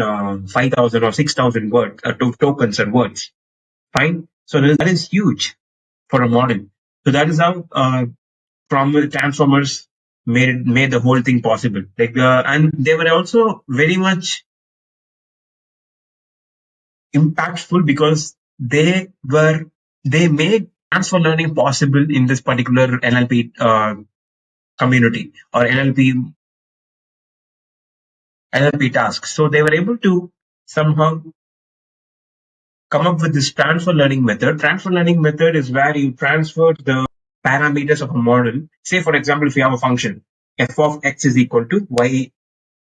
5,000 or 6,000 words, tokens or words. Fine. So that is huge for a model. So that is how from transformers made the whole thing possible. And they were also very much impactful because they made transfer learning possible in this particular NLP community or NLP tasks. So they were able to somehow come up with this transfer learning method. Transfer learning method is where you transfer the parameters of a model. Say, for example, if you have a function, f of x is equal to y,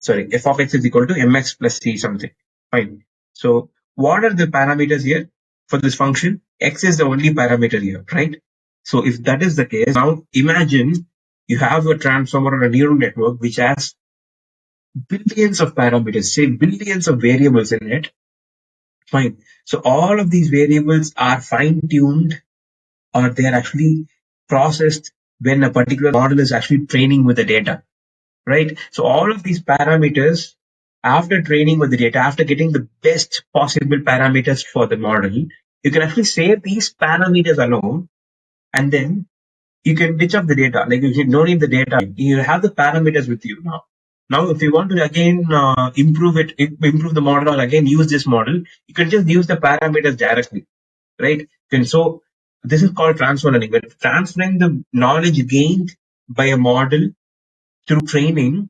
f of x is equal to mx plus c something. Fine. So what are the parameters here for this function? X is the only parameter here, right? So if that is the case, now imagine you have a transformer or a neural network which has billions of parameters, say billions of variables in it. Fine. So all of these variables are fine-tuned, or they are actually processed when a particular model is actually training with the data, right? So all of these parameters, after training with the data, after getting the best possible parameters for the model, you can actually save these parameters alone, and then you can ditch up the data. Like you don't need the data. You have the parameters with you now. Now, if you want to again improve the model, or again use this model, you can just use the parameters directly, right? And so this is called transfer learning. But transferring the knowledge gained by a model through training,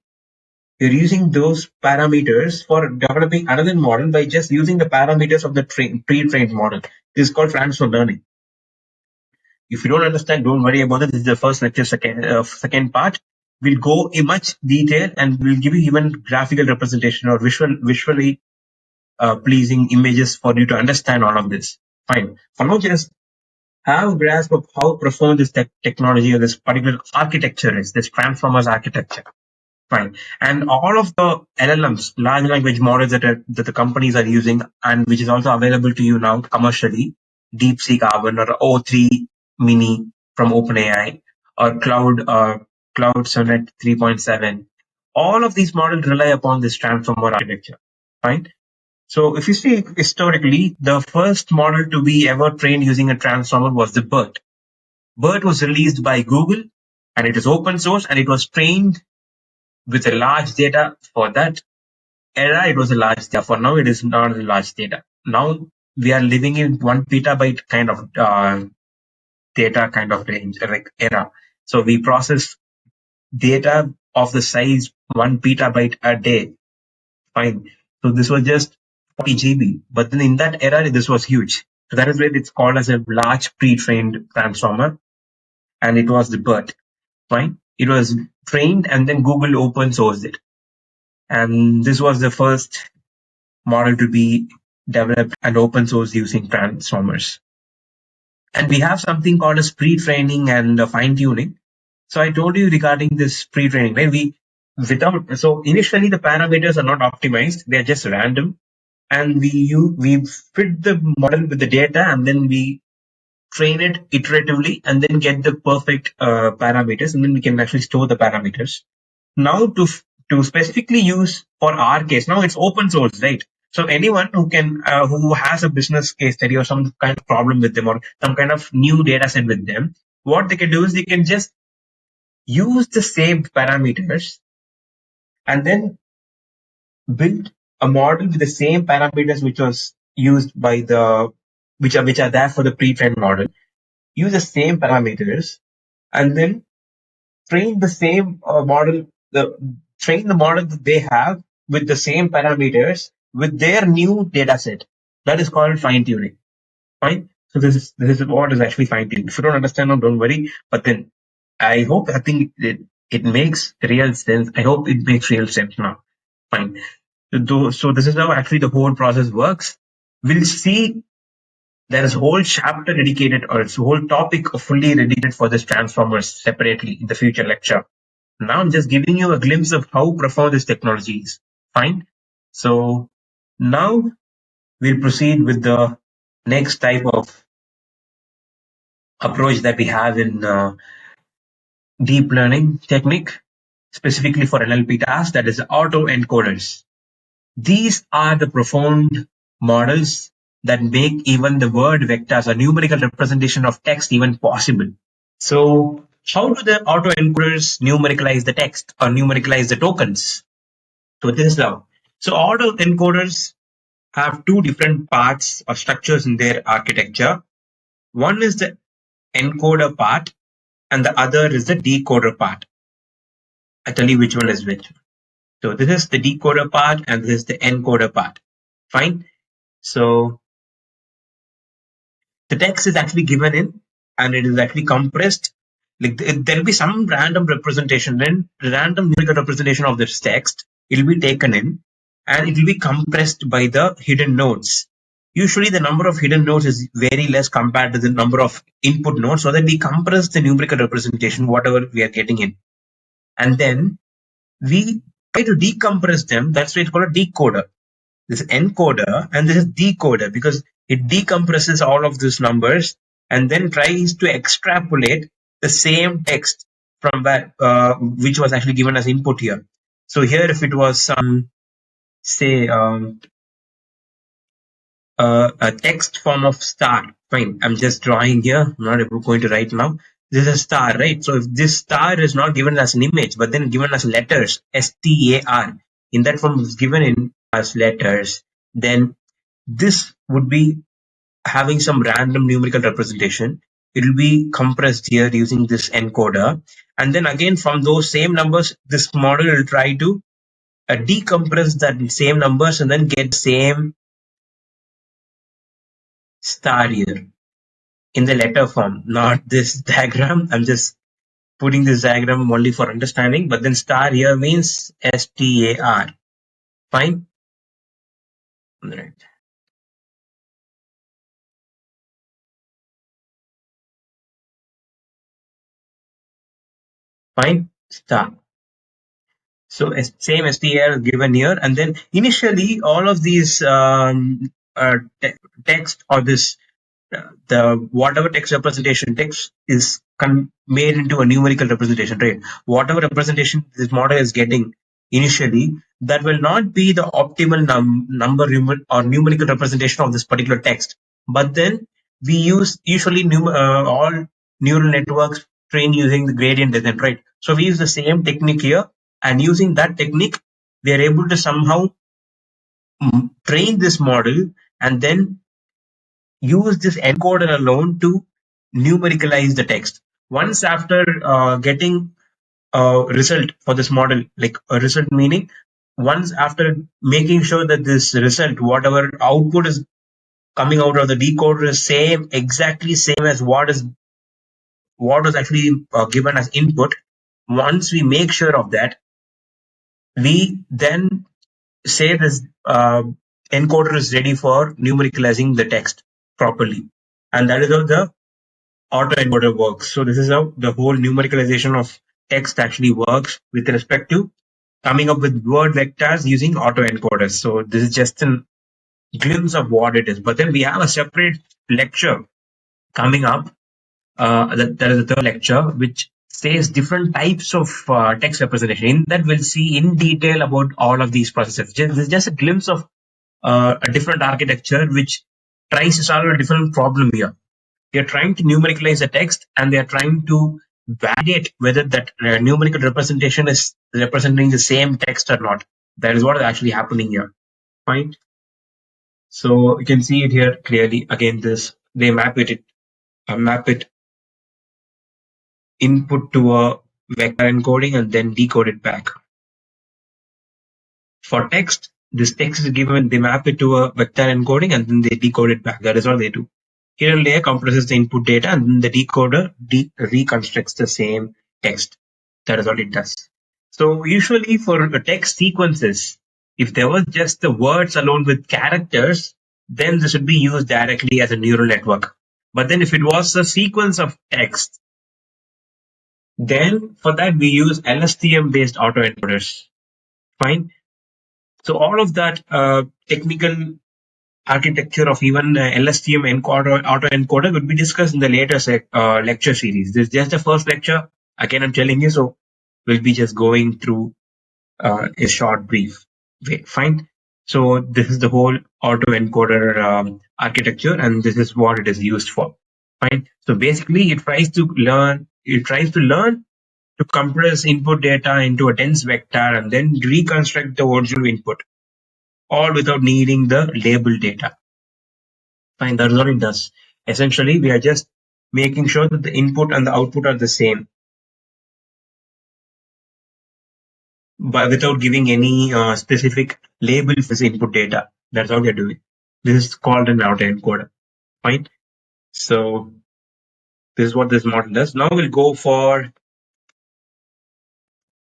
you're using those parameters for developing another model by just using the parameters of the pre-trained model. This is called transfer learning. If you don't understand, don't worry about it. This is the first lecture, second part. We'll go in much detail, and we'll give you even graphical representation or visually pleasing images for you to understand all of this. Fine. For now, just have a grasp of how profound this technology or this particular architecture is, this transformers architecture. Fine. And all of the LLMs, large language models that the companies are using, and which is also available to you now commercially, DeepSeek Carbon or O3 Mini from OpenAI, or Cloud Sonnet 3.7, all of these models rely upon this transformer architecture. Fine. So if you see historically, the first model to be ever trained using a transformer was the BERT. BERT was released by Google, and it is open source, and it was trained with a large data. For that era, it was a large data. For now, it is not a large data. Now we are living in 1 petabyte kind of data kind of range, like era. So we process data of the size 1 petabyte a day. Fine. So this was just 40 GB, but then in that era, this was huge. So that is why it's called as a large pre-trained transformer, and it was the BERT. Fine. It was trained, and then Google open sourced it. And this was the first model to be developed and open source using transformers. And we have something called as pre-training and fine tuning. So I told you regarding this pre-training, right? So initially the parameters are not optimized; they're just random, and we fit the model with the data, and then we train it iteratively, and then get the perfect parameters, and then we can actually store the parameters. Now to specifically use for our case, now it's open source, right? So anyone who has a business case study or some kind of problem with them, or some kind of new data set with them, what they can do is they can just use the saved parameters and then built a model with the same parameters which was used by the which are there for the pre-trained model. Use the same parameters and then train the same model. Train the model that they have with the same parameters with their new data set. That is called fine tuning. Fine. So this is what is actually fine tuning. If you don't understand, don't worry. But then I think it makes real sense. I hope it makes real sense now. Fine. So this is how actually the whole process works. We'll see there is a whole chapter dedicated, or it's a whole topic fully dedicated for this transformers separately in the future lecture. Now I'm just giving you a glimpse of how profound this technology is. Fine. So now we'll proceed with the next type of approach that we have in deep learning technique, specifically for NLP tasks, that is autoencoders. These are the profound models that make even the word vectors or numerical representation of text even possible. So how do the autoencoders numericalize the text or numericalize the tokens? So this is how. So autoencoders have two different parts or structures in their architecture. One is the encoder part and the other is the decoder part. I'll tell you which one is which. So this is the decoder part and this is the encoder part. Fine. So the text is actually given in and it is actually compressed. Like there'll be some random representation, then random numerical representation of this text. It will be taken in and it will be compressed by the hidden nodes. Usually the number of hidden nodes is very less compared to the number of input nodes, so that we compress the numerical representation, whatever we are getting in. And then we try to decompress them. That's why it's called a decoder. This encoder and this is decoder, because it decompresses all of these numbers and then tries to extrapolate the same text from where which was actually given as input here. So here, if it was some, say, a text form of star, fine, I'm just drawing here, I'm not going to write now. This is a star, right? So if this star is not given as an image but then given as letters, STAR, in that form is given in as letters, then this would be having some random numerical representation. It will be compressed here using this encoder, and then again from those same numbers this model will try to decompress that same numbers and then get same star here in the letter form, not this diagram. I'm just putting this diagram only for understanding, but then star here means STAR. Fine. Right. Fine. Star. So same STR is given here, and then initially all of these text or this the whatever text representation text is made into a numerical representation, right? Whatever representation this model is getting initially, that will not be the optimal number or numerical representation of this particular text. But then we use usually all neural networks train using the gradient descent, right? So we use the same technique here, and using that technique, we are able to somehow train this model and then use this encoder alone to numericalize the text. Once after getting a result for this model, like a result meaning, once after making sure that this result, whatever output is coming out of the decoder is exactly same as what was actually given as input. Once we make sure of that, we then say this encoder is ready for numericalizing the text properly. And that is how the autoencoder works. So this is how the whole numericalization of text actually works with respect to coming up with word vectors using autoencoders. So this is just a glimpse of what it is. But then we have a separate lecture coming up. That is the third lecture, which says different types of text representation. In that, we'll see in detail about all of these processes. This is just a glimpse of a different architecture which tries to solve a different problem here. They are trying to numericalize the text and they are trying to validate whether that numerical representation is representing the same text or not. That is what is actually happening here. Fine. So you can see it here clearly. Again, this they map it input to a vector encoding and then decode it back. For text, this text is given, they map it to a vector encoding and then they decode it back. That is all they do. Hidden layer compresses the input data and then the decoder reconstructs the same text. That is all it does. So usually for the text sequences, if there was just the words alone with characters, then this would be used directly as a neural network. But then if it was a sequence of text, then for that we use LSTM based autoencoders. Fine. So all of that technical architecture of even LSTM autoencoder would be discussed in the later lecture series. This is just the first lecture. Again, I'm telling you, so we'll be just going through a short brief. Okay, fine. So this is the whole autoencoder architecture, and this is what it is used for. Fine. So basically, it tries to learn. It tries to learn to compress input data into a dense vector and then reconstruct the original input, all without needing the label data. Fine, that's all it does. Essentially, we are just making sure that the input and the output are the same, but without giving any specific label for this input data. That's all we are doing. This is called an autoencoder. Fine. So this is what this model does. Now we'll go for,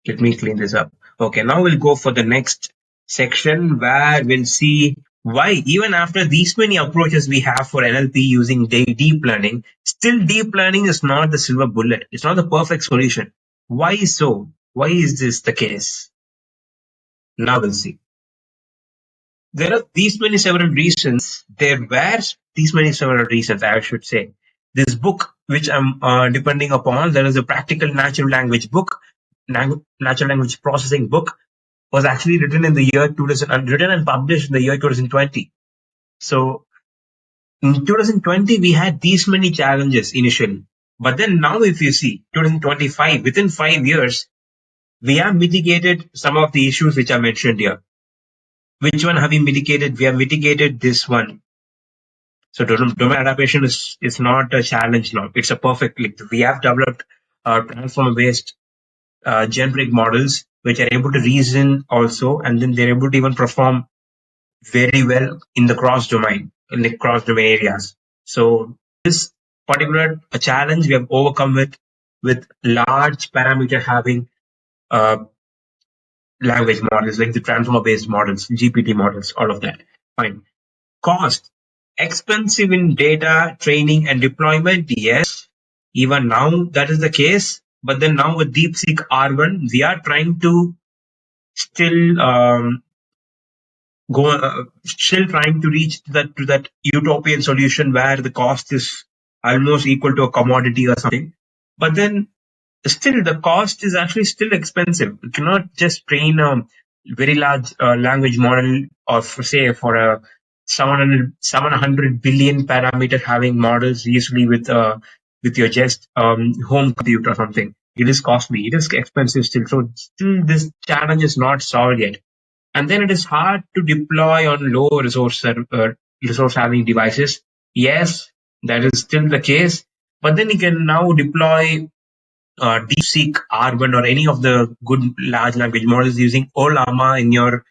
let me clean this up. Okay, now we'll go for the next section where we'll see why even after these many approaches we have for NLP using deep learning, still deep learning is not the silver bullet. It's not the perfect solution. Why so? Why is this the case? Now we'll see. There are these many several reasons. There were these many several reasons, I should say. This book, which I'm depending upon, there is a practical natural language book, natural language processing book, was actually written in the year 2000 and written and published in the year 2020. So in 2020, we had these many challenges initially. But then now if you see 2025, within 5 years, we have mitigated some of the issues which I mentioned here. Which one have we mitigated? We have mitigated this one. So domain adaptation is not a challenge now. It's a perfect link. We have developed transformer-based generic models which are able to reason also, and then they're able to even perform very well in the cross-domain areas. So this particular challenge we have overcome with large parameter having language models like the transformer-based models, GPT models, all of that. Fine. Cost. Expensive in data, training, and deployment, yes. Even now that is the case. But then now with DeepSeek R1, we are trying to still still trying to reach that utopian solution where the cost is almost equal to a commodity or something. But then still the cost is actually still expensive. You cannot just train a very large language model or for a 700 billion parameter having models usually with your just home computer or something. It is costly. It is expensive still. So still this challenge is not solved yet. And then it is hard to deploy on low resource having devices. Yes, that is still the case. But then you can now deploy DeepSeek R1 or any of the good large language models using Olama in your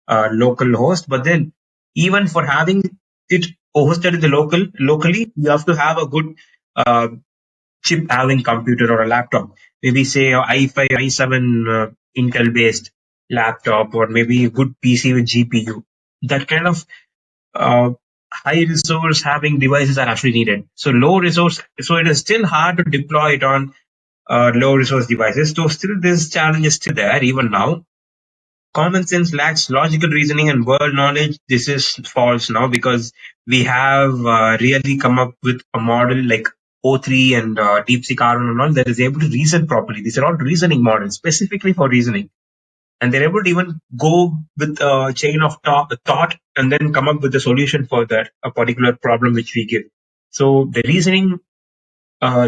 local host. But then even for having it hosted in the locally, you have to have a good uh, chip having computer or a laptop. Maybe say a i5, i7 Intel based laptop, or maybe a good PC with GPU. That kind of uh, high resource having devices are actually needed. So low resource, so it is still hard to deploy it on low resource devices. So still this challenge is still there even now. Common sense lacks logical reasoning and world knowledge. This is false now because we have really come up with a model like O3 and DeepSeek R1 and all that is able to reason properly. These are all reasoning models specifically for reasoning. And they're able to even go with a chain of thought and then come up with a solution for that, a particular problem which we give. So the reasoning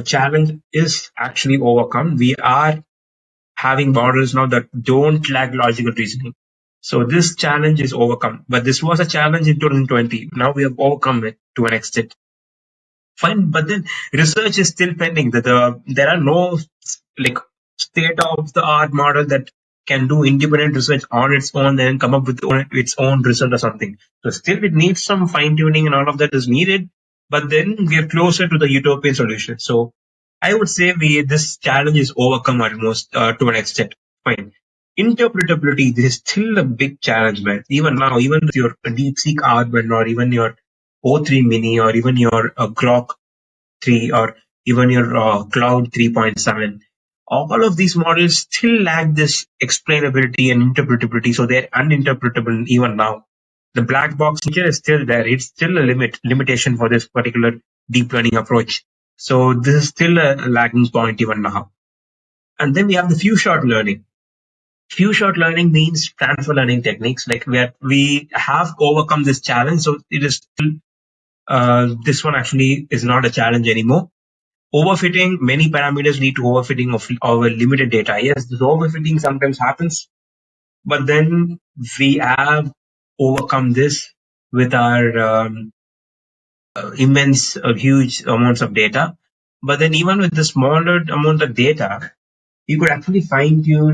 challenge is actually overcome. We are having models now that don't lack logical reasoning. So this challenge is overcome. But this was a challenge in 2020. Now we have overcome it to an extent. Fine, but then research is still pending. There are no like state of the art model that can do independent research on its own, then come up with its own result or something. So still, it needs some fine tuning, and all of that is needed. But then we are closer to the utopian solution. So I would say this challenge is overcome almost to an extent. Fine. Interpretability, this is still a big challenge, man. Even now, even with your DeepSeek R1 or even your O3 Mini or even your Grok 3 or even your Cloud 3.7, all of these models still lack this explainability and interpretability, so they're uninterpretable even now. The black box feature is still there. It's still a limitation for this particular deep learning approach. So this is still a lagging point even now. And then we have the few shot learning. Few shot learning means transfer learning techniques. Like we have overcome this challenge, so it is still this one actually is not a challenge anymore. Overfitting, many parameters lead to overfitting of our limited data. Yes, this overfitting sometimes happens, but then we have overcome this with our immense, huge amounts of data. But then even with the smaller amount of data, you could actually fine tune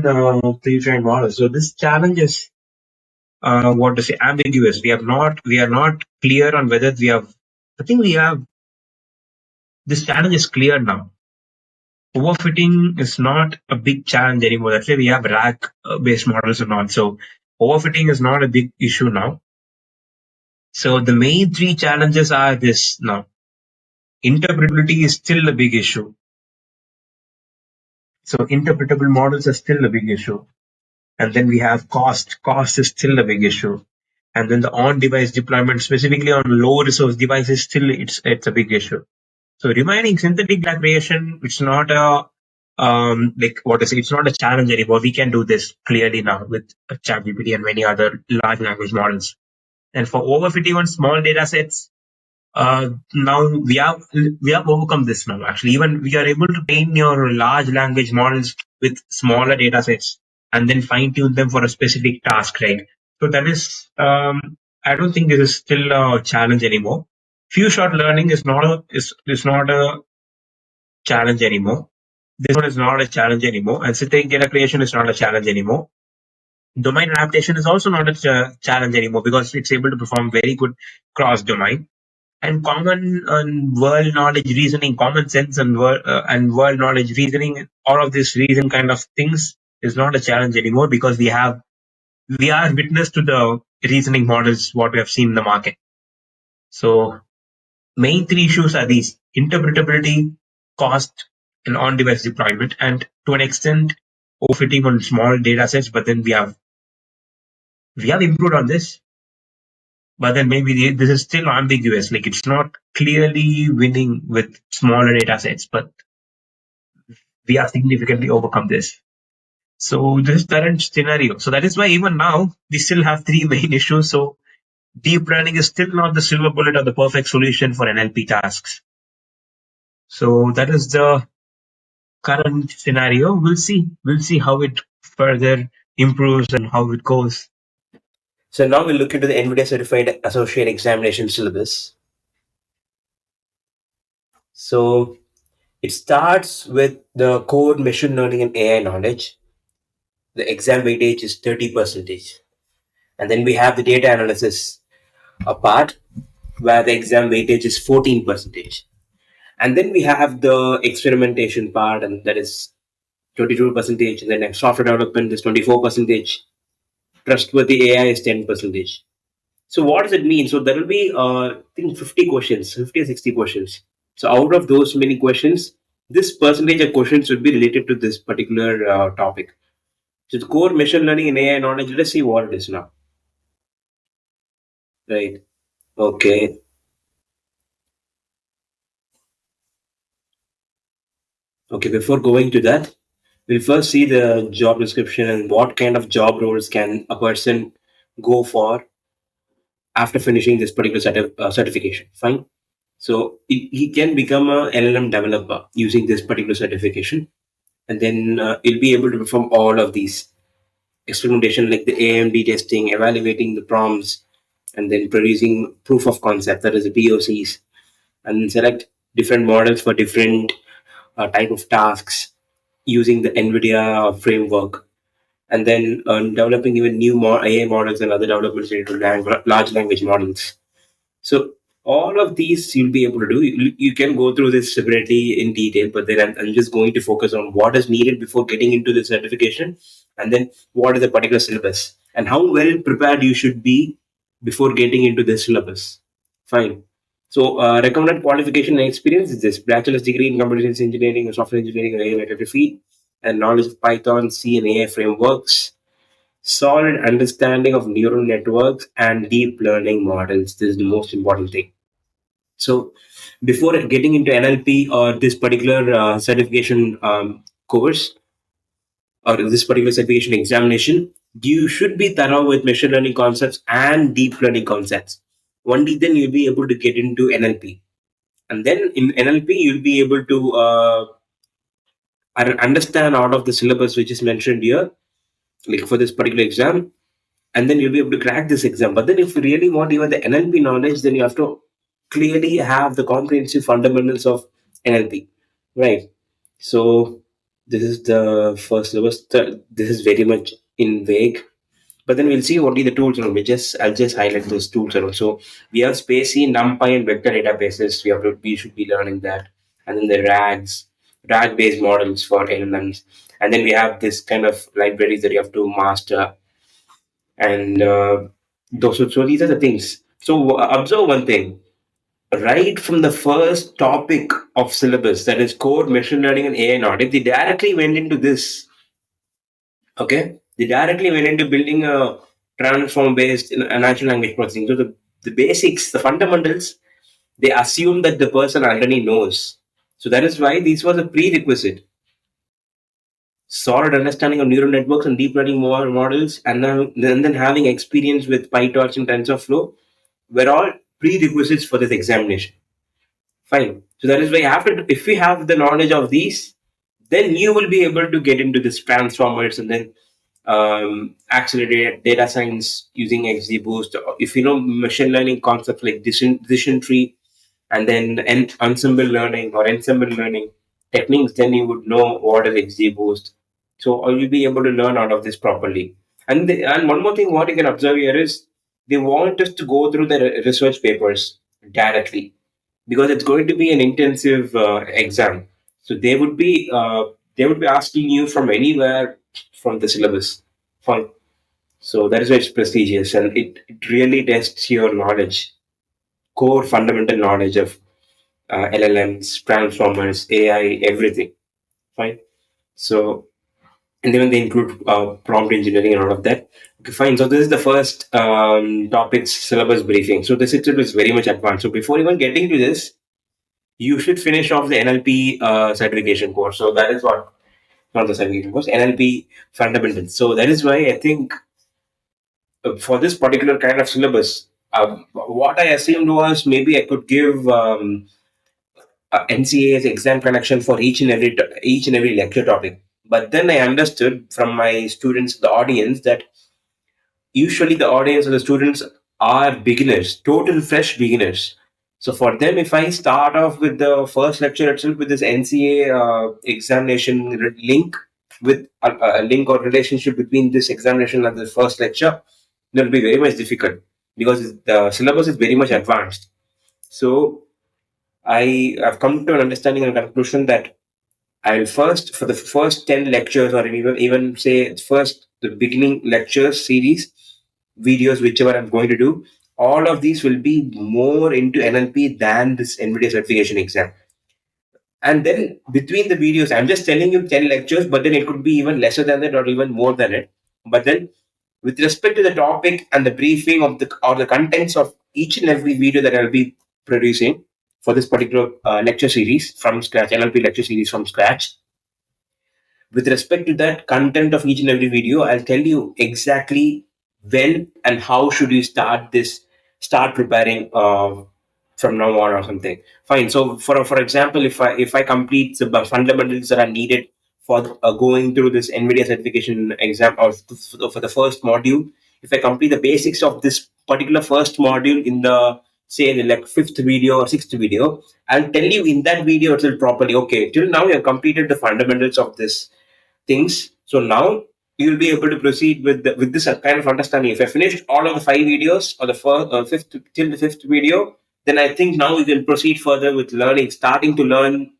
pre-trained models. So this challenge is what to say, ambiguous. We are not clear on whether we have. I think we have this challenge is clear now. Overfitting is not a big challenge anymore. That's why we have RAG based models and all. So overfitting is not a big issue now. So the main three challenges are this now. Interpretability is still a big issue. So interpretable models are still a big issue. And then we have cost. Cost is still a big issue. And then the on-device deployment, specifically on low-resource devices, still it's a big issue. So remaining synthetic data creation, it's not a it's not a challenge anymore. We can do this clearly now with ChatGPT and many other large language models. And for overfitting on small data sets, now we have overcome this now. Actually, even we are able to train your large language models with smaller data sets and then fine tune them for a specific task, right? So that is, I don't think this is still a challenge anymore. Few shot learning is not a challenge anymore. This one is not a challenge anymore, and synthetic data creation is not a challenge anymore. Domain adaptation is also not a challenge anymore because it's able to perform very good cross-domain. And common world knowledge reasoning, common sense and world knowledge reasoning, all of this reason kind of things is not a challenge anymore because we are witness to the reasoning models what we have seen in the market. So main three issues are these: interpretability, cost, and on-device deployment, and to an extent, overfitting on small data sets. But then we have improved on this, but then maybe this is still ambiguous. Like it's not clearly winning with smaller data sets, but we have significantly overcome this. So this is current scenario. So that is why even now we still have three main issues. So deep learning is still not the silver bullet or the perfect solution for NLP tasks. So that is the current scenario. We'll see how it further improves and how it goes. So now we'll look into the NVIDIA Certified Associate Examination syllabus. So it starts with the core machine learning and AI knowledge. The exam weightage is 30%. And then we have the data analysis part where the exam weightage is 14%. And then we have the experimentation part, and that is 22%. And then software development is 24%. Trustworthy AI is 10%. So what does it mean? So there will be, I think, 50 questions, 50 or 60 questions. So out of those many questions, this percentage of questions would be related to this particular topic. So the core machine learning and AI knowledge, let's see what it is now. Right. Okay. Okay, before going to that, we'll first see the job description and what kind of job roles can a person go for after finishing this particular certification. Fine. So he can become a LLM developer using this particular certification, and then he'll be able to perform all of these experimentation like the AMD testing, evaluating the prompts, and then producing proof of concept, that is the POCs, and then select different models for different type of tasks using the NVIDIA framework, and then developing even new AI models and other developments related to large language models. So all of these you'll be able to do. You can go through this separately in detail, but then I'm just going to focus on what is needed before getting into the certification, and then what is the particular syllabus and how well prepared you should be before getting into this syllabus. Fine. So recommended qualification and experience is this: bachelor's degree in computer science engineering or software engineering or AI-related field, and knowledge of Python, C, and AI frameworks, solid understanding of neural networks and deep learning models. This is the most important thing. So, before getting into NLP or this particular certification course or this particular certification examination, you should be thorough with machine learning concepts and deep learning concepts. Only then you'll be able to get into NLP. And then in NLP, you'll be able to understand out of the syllabus which is mentioned here, like for this particular exam, and then you'll be able to crack this exam. But then, if you really want even the NLP knowledge, then you have to clearly have the comprehensive fundamentals of NLP, right? So, this is the first syllabus. This is very much in vague. But then we'll see what are the tools. I'll just highlight those tools. So we have Spacey, NumPy, and vector databases. We should be learning that, and then the RAG based models for LLMs, and then we have this kind of libraries that you have to master, and so these are the things. So observe one thing: right from the first topic of syllabus, that is core machine learning and AI knowledge, they directly went into this. Okay, they directly went into building a transform based in a natural language processing. So the basics, the fundamentals, they assume that the person already knows. So that is why this was a prerequisite. Solid understanding of neural networks and deep learning models, and then having experience with PyTorch and TensorFlow were all prerequisites for this examination. Fine. So that is why after, if we have the knowledge of these, then you will be able to get into this transformers and then accelerated data science using XGBoost. If you know machine learning concepts like decision tree, and then ensemble learning or ensemble learning techniques, then you would know what is XGBoost. So you'll be able to learn out of this properly. And one more thing, what you can observe here is they want us to go through the research papers directly, because it's going to be an intensive exam. So they would be asking you from anywhere from the syllabus. Fine. So that is why it's prestigious, and it really tests your knowledge, core fundamental knowledge of LLMs, transformers, AI, everything. Fine. So, and then they include prompt engineering and all of that. Okay, fine. So this is the first topics syllabus briefing. So this itself is very much advanced. So before even getting to this, you should finish off the NLP certification course. So that is what, not the certification course, NLP fundamentals. So that is why I think for this particular kind of syllabus, what I assumed was maybe I could give NCA's exam connection for each and every lecture topic. But then I understood from my students, the audience, that usually the audience or the students are beginners, total fresh beginners. So for them, if I start off with the first lecture itself with this NCA examination link, with a link or relationship between this examination and the first lecture, that will be very much difficult because the syllabus is very much advanced. So I have come to an understanding and conclusion that I'll first, for the first 10 lectures, or even say first the beginning lectures series, videos, whichever I'm going to do, all of these will be more into NLP than this NVIDIA certification exam. And then between the videos, I'm just telling you 10 lectures, but then it could be even lesser than that or even more than it. But then with respect to the topic and the briefing of the contents of each and every video that I'll be producing for this particular lecture series from scratch, NLP lecture series from scratch, with respect to that content of each and every video, I'll tell you exactly when and how should you start preparing from now on or something. Fine. So for example, if I complete the fundamentals that are needed for going through this NVIDIA certification exam, or for the first module, if I complete the basics of this particular first module in the, say, the like fifth video or sixth video, I'll tell you in that video itself properly. Okay, till now you have completed the fundamentals of this things. So now you will be able to proceed with this kind of understanding. If I finished all of the five videos or the first fifth till the fifth video, then I think now we can proceed further with learning, starting to learn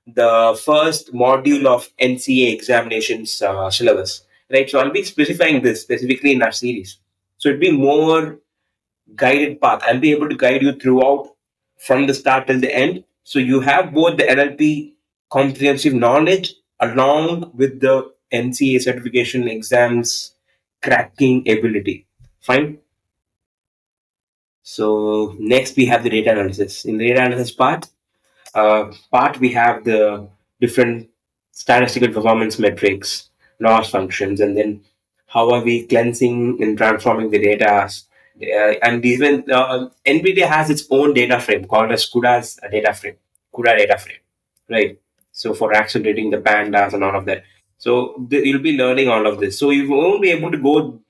the first module of NCA examinations syllabus. Right. So I'll be specifying this specifically in our series. So it'll be more guided path. I'll be able to guide you throughout from the start till the end. So you have both the NLP comprehensive knowledge along with the NCA certification exams cracking ability. Fine. So next we have the data analysis. In the data analysis part, we have the different statistical performance metrics, loss functions, and then how are we cleansing and transforming the data. And even NVIDIA has its own data frame called as CUDA's data frame, CUDA data frame, right? So for accelerating the pandas and all of that. So you'll be learning all of this. So you won't be able to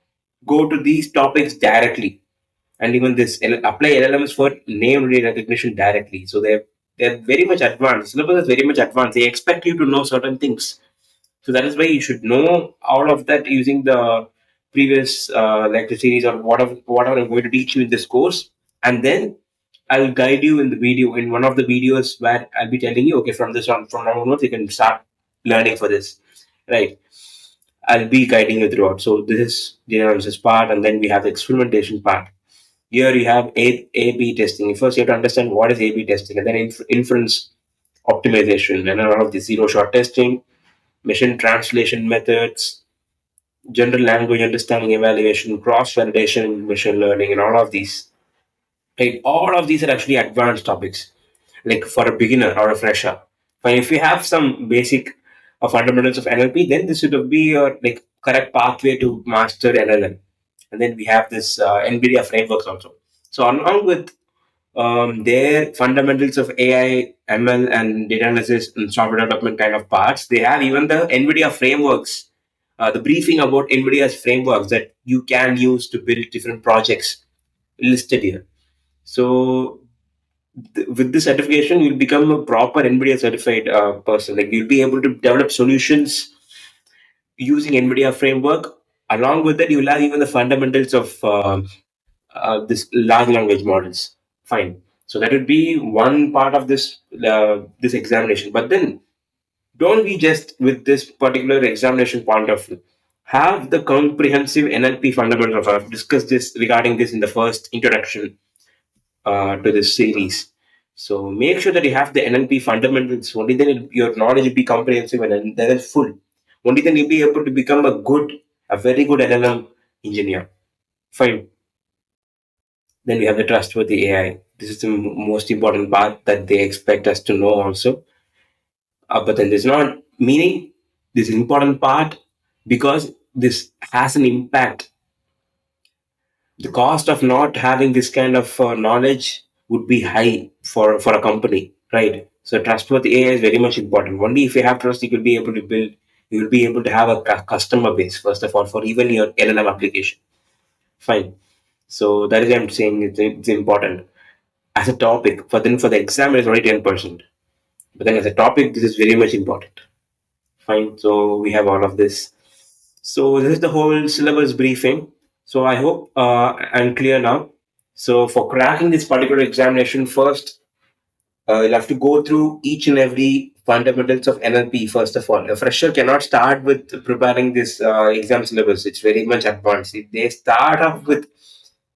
go to these topics directly, and even this apply LLMs for name recognition directly. So they're very much advanced. Syllabus is very much advanced. They expect you to know certain things. So that is why you should know all of that using the previous lecture series or whatever I'm going to teach you in this course, and then I'll guide you in the video in one of the videos where I'll be telling you, okay, from this on from now onwards you can start learning for this, right? I'll be guiding you throughout. So this is the analysis part, and then we have the experimentation part. Here you have A/B testing. First, you have to understand what is A/B testing, and then inference optimization, and then all of the zero shot testing, machine translation methods, general language understanding evaluation, cross validation, machine learning, and all of these. Right, all of these are actually advanced topics, like for a beginner or a fresher. But if you have some basic fundamentals of NLP, then this would be your like correct pathway to master LLM. And then we have this NVIDIA frameworks also. So along with their fundamentals of AI, ML, and data analysis and software development kind of parts, they have even the NVIDIA frameworks, the briefing about NVIDIA's frameworks that you can use to build different projects listed here. So with this certification, you'll become a proper NVIDIA certified person. Like you'll be able to develop solutions using NVIDIA framework. Along with that, you'll have even the fundamentals of this large language models. Fine. So that would be one part of this examination. But then, don't be just with this particular examination point of view. Have the comprehensive NLP fundamentals. I've discussed this regarding this in the first introduction to this series. So make sure that you have the NLP fundamentals. Only then your knowledge will be comprehensive and then it's full. Only then you'll be able to become a very good LLM engineer. Fine. Then we have the trustworthy AI. This is the most important part that they expect us to know also. But then there's not meaning. This is important part because this has an impact. The cost of not having this kind of knowledge would be high for a company, right? So trustworthy AI is very much important. Only if you have trust, you will be able to build. You will be able to have a customer base first of all for even your LLM application. Fine. So that is why I'm saying it's important as a topic. For the exam, it's only 10%. But then as a topic, this is very much important. Fine. So we have all of this. So this is the whole syllabus briefing. So I hope I'm clear now. So for cracking this particular examination, first you'll have to go through each and every fundamentals of NLP. First of all, a fresher cannot start with preparing this exam syllabus. It's very much advanced. They start off with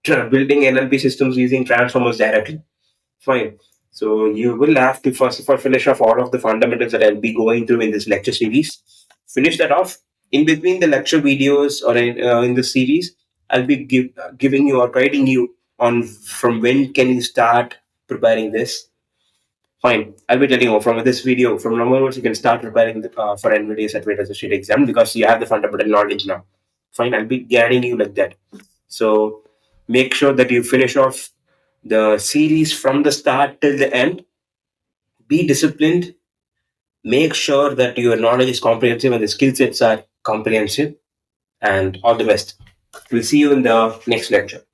building NLP systems using transformers directly. Fine. So you will have to first of all finish off all of the fundamentals that I'll be going through in this lecture series. Finish that off. In between the lecture videos or in the series, I'll be giving you or guiding you on from when can you start preparing this. Fine. I'll be telling you from this video, from now onwards, you can start preparing for NVIDIA Certificate Associate exam because you have the fundamental knowledge now. Fine. I'll be guiding you like that. So make sure that you finish off the series from the start till the end. Be disciplined. Make sure that your knowledge is comprehensive and the skill sets are comprehensive. And all the best. We'll see you in the next lecture.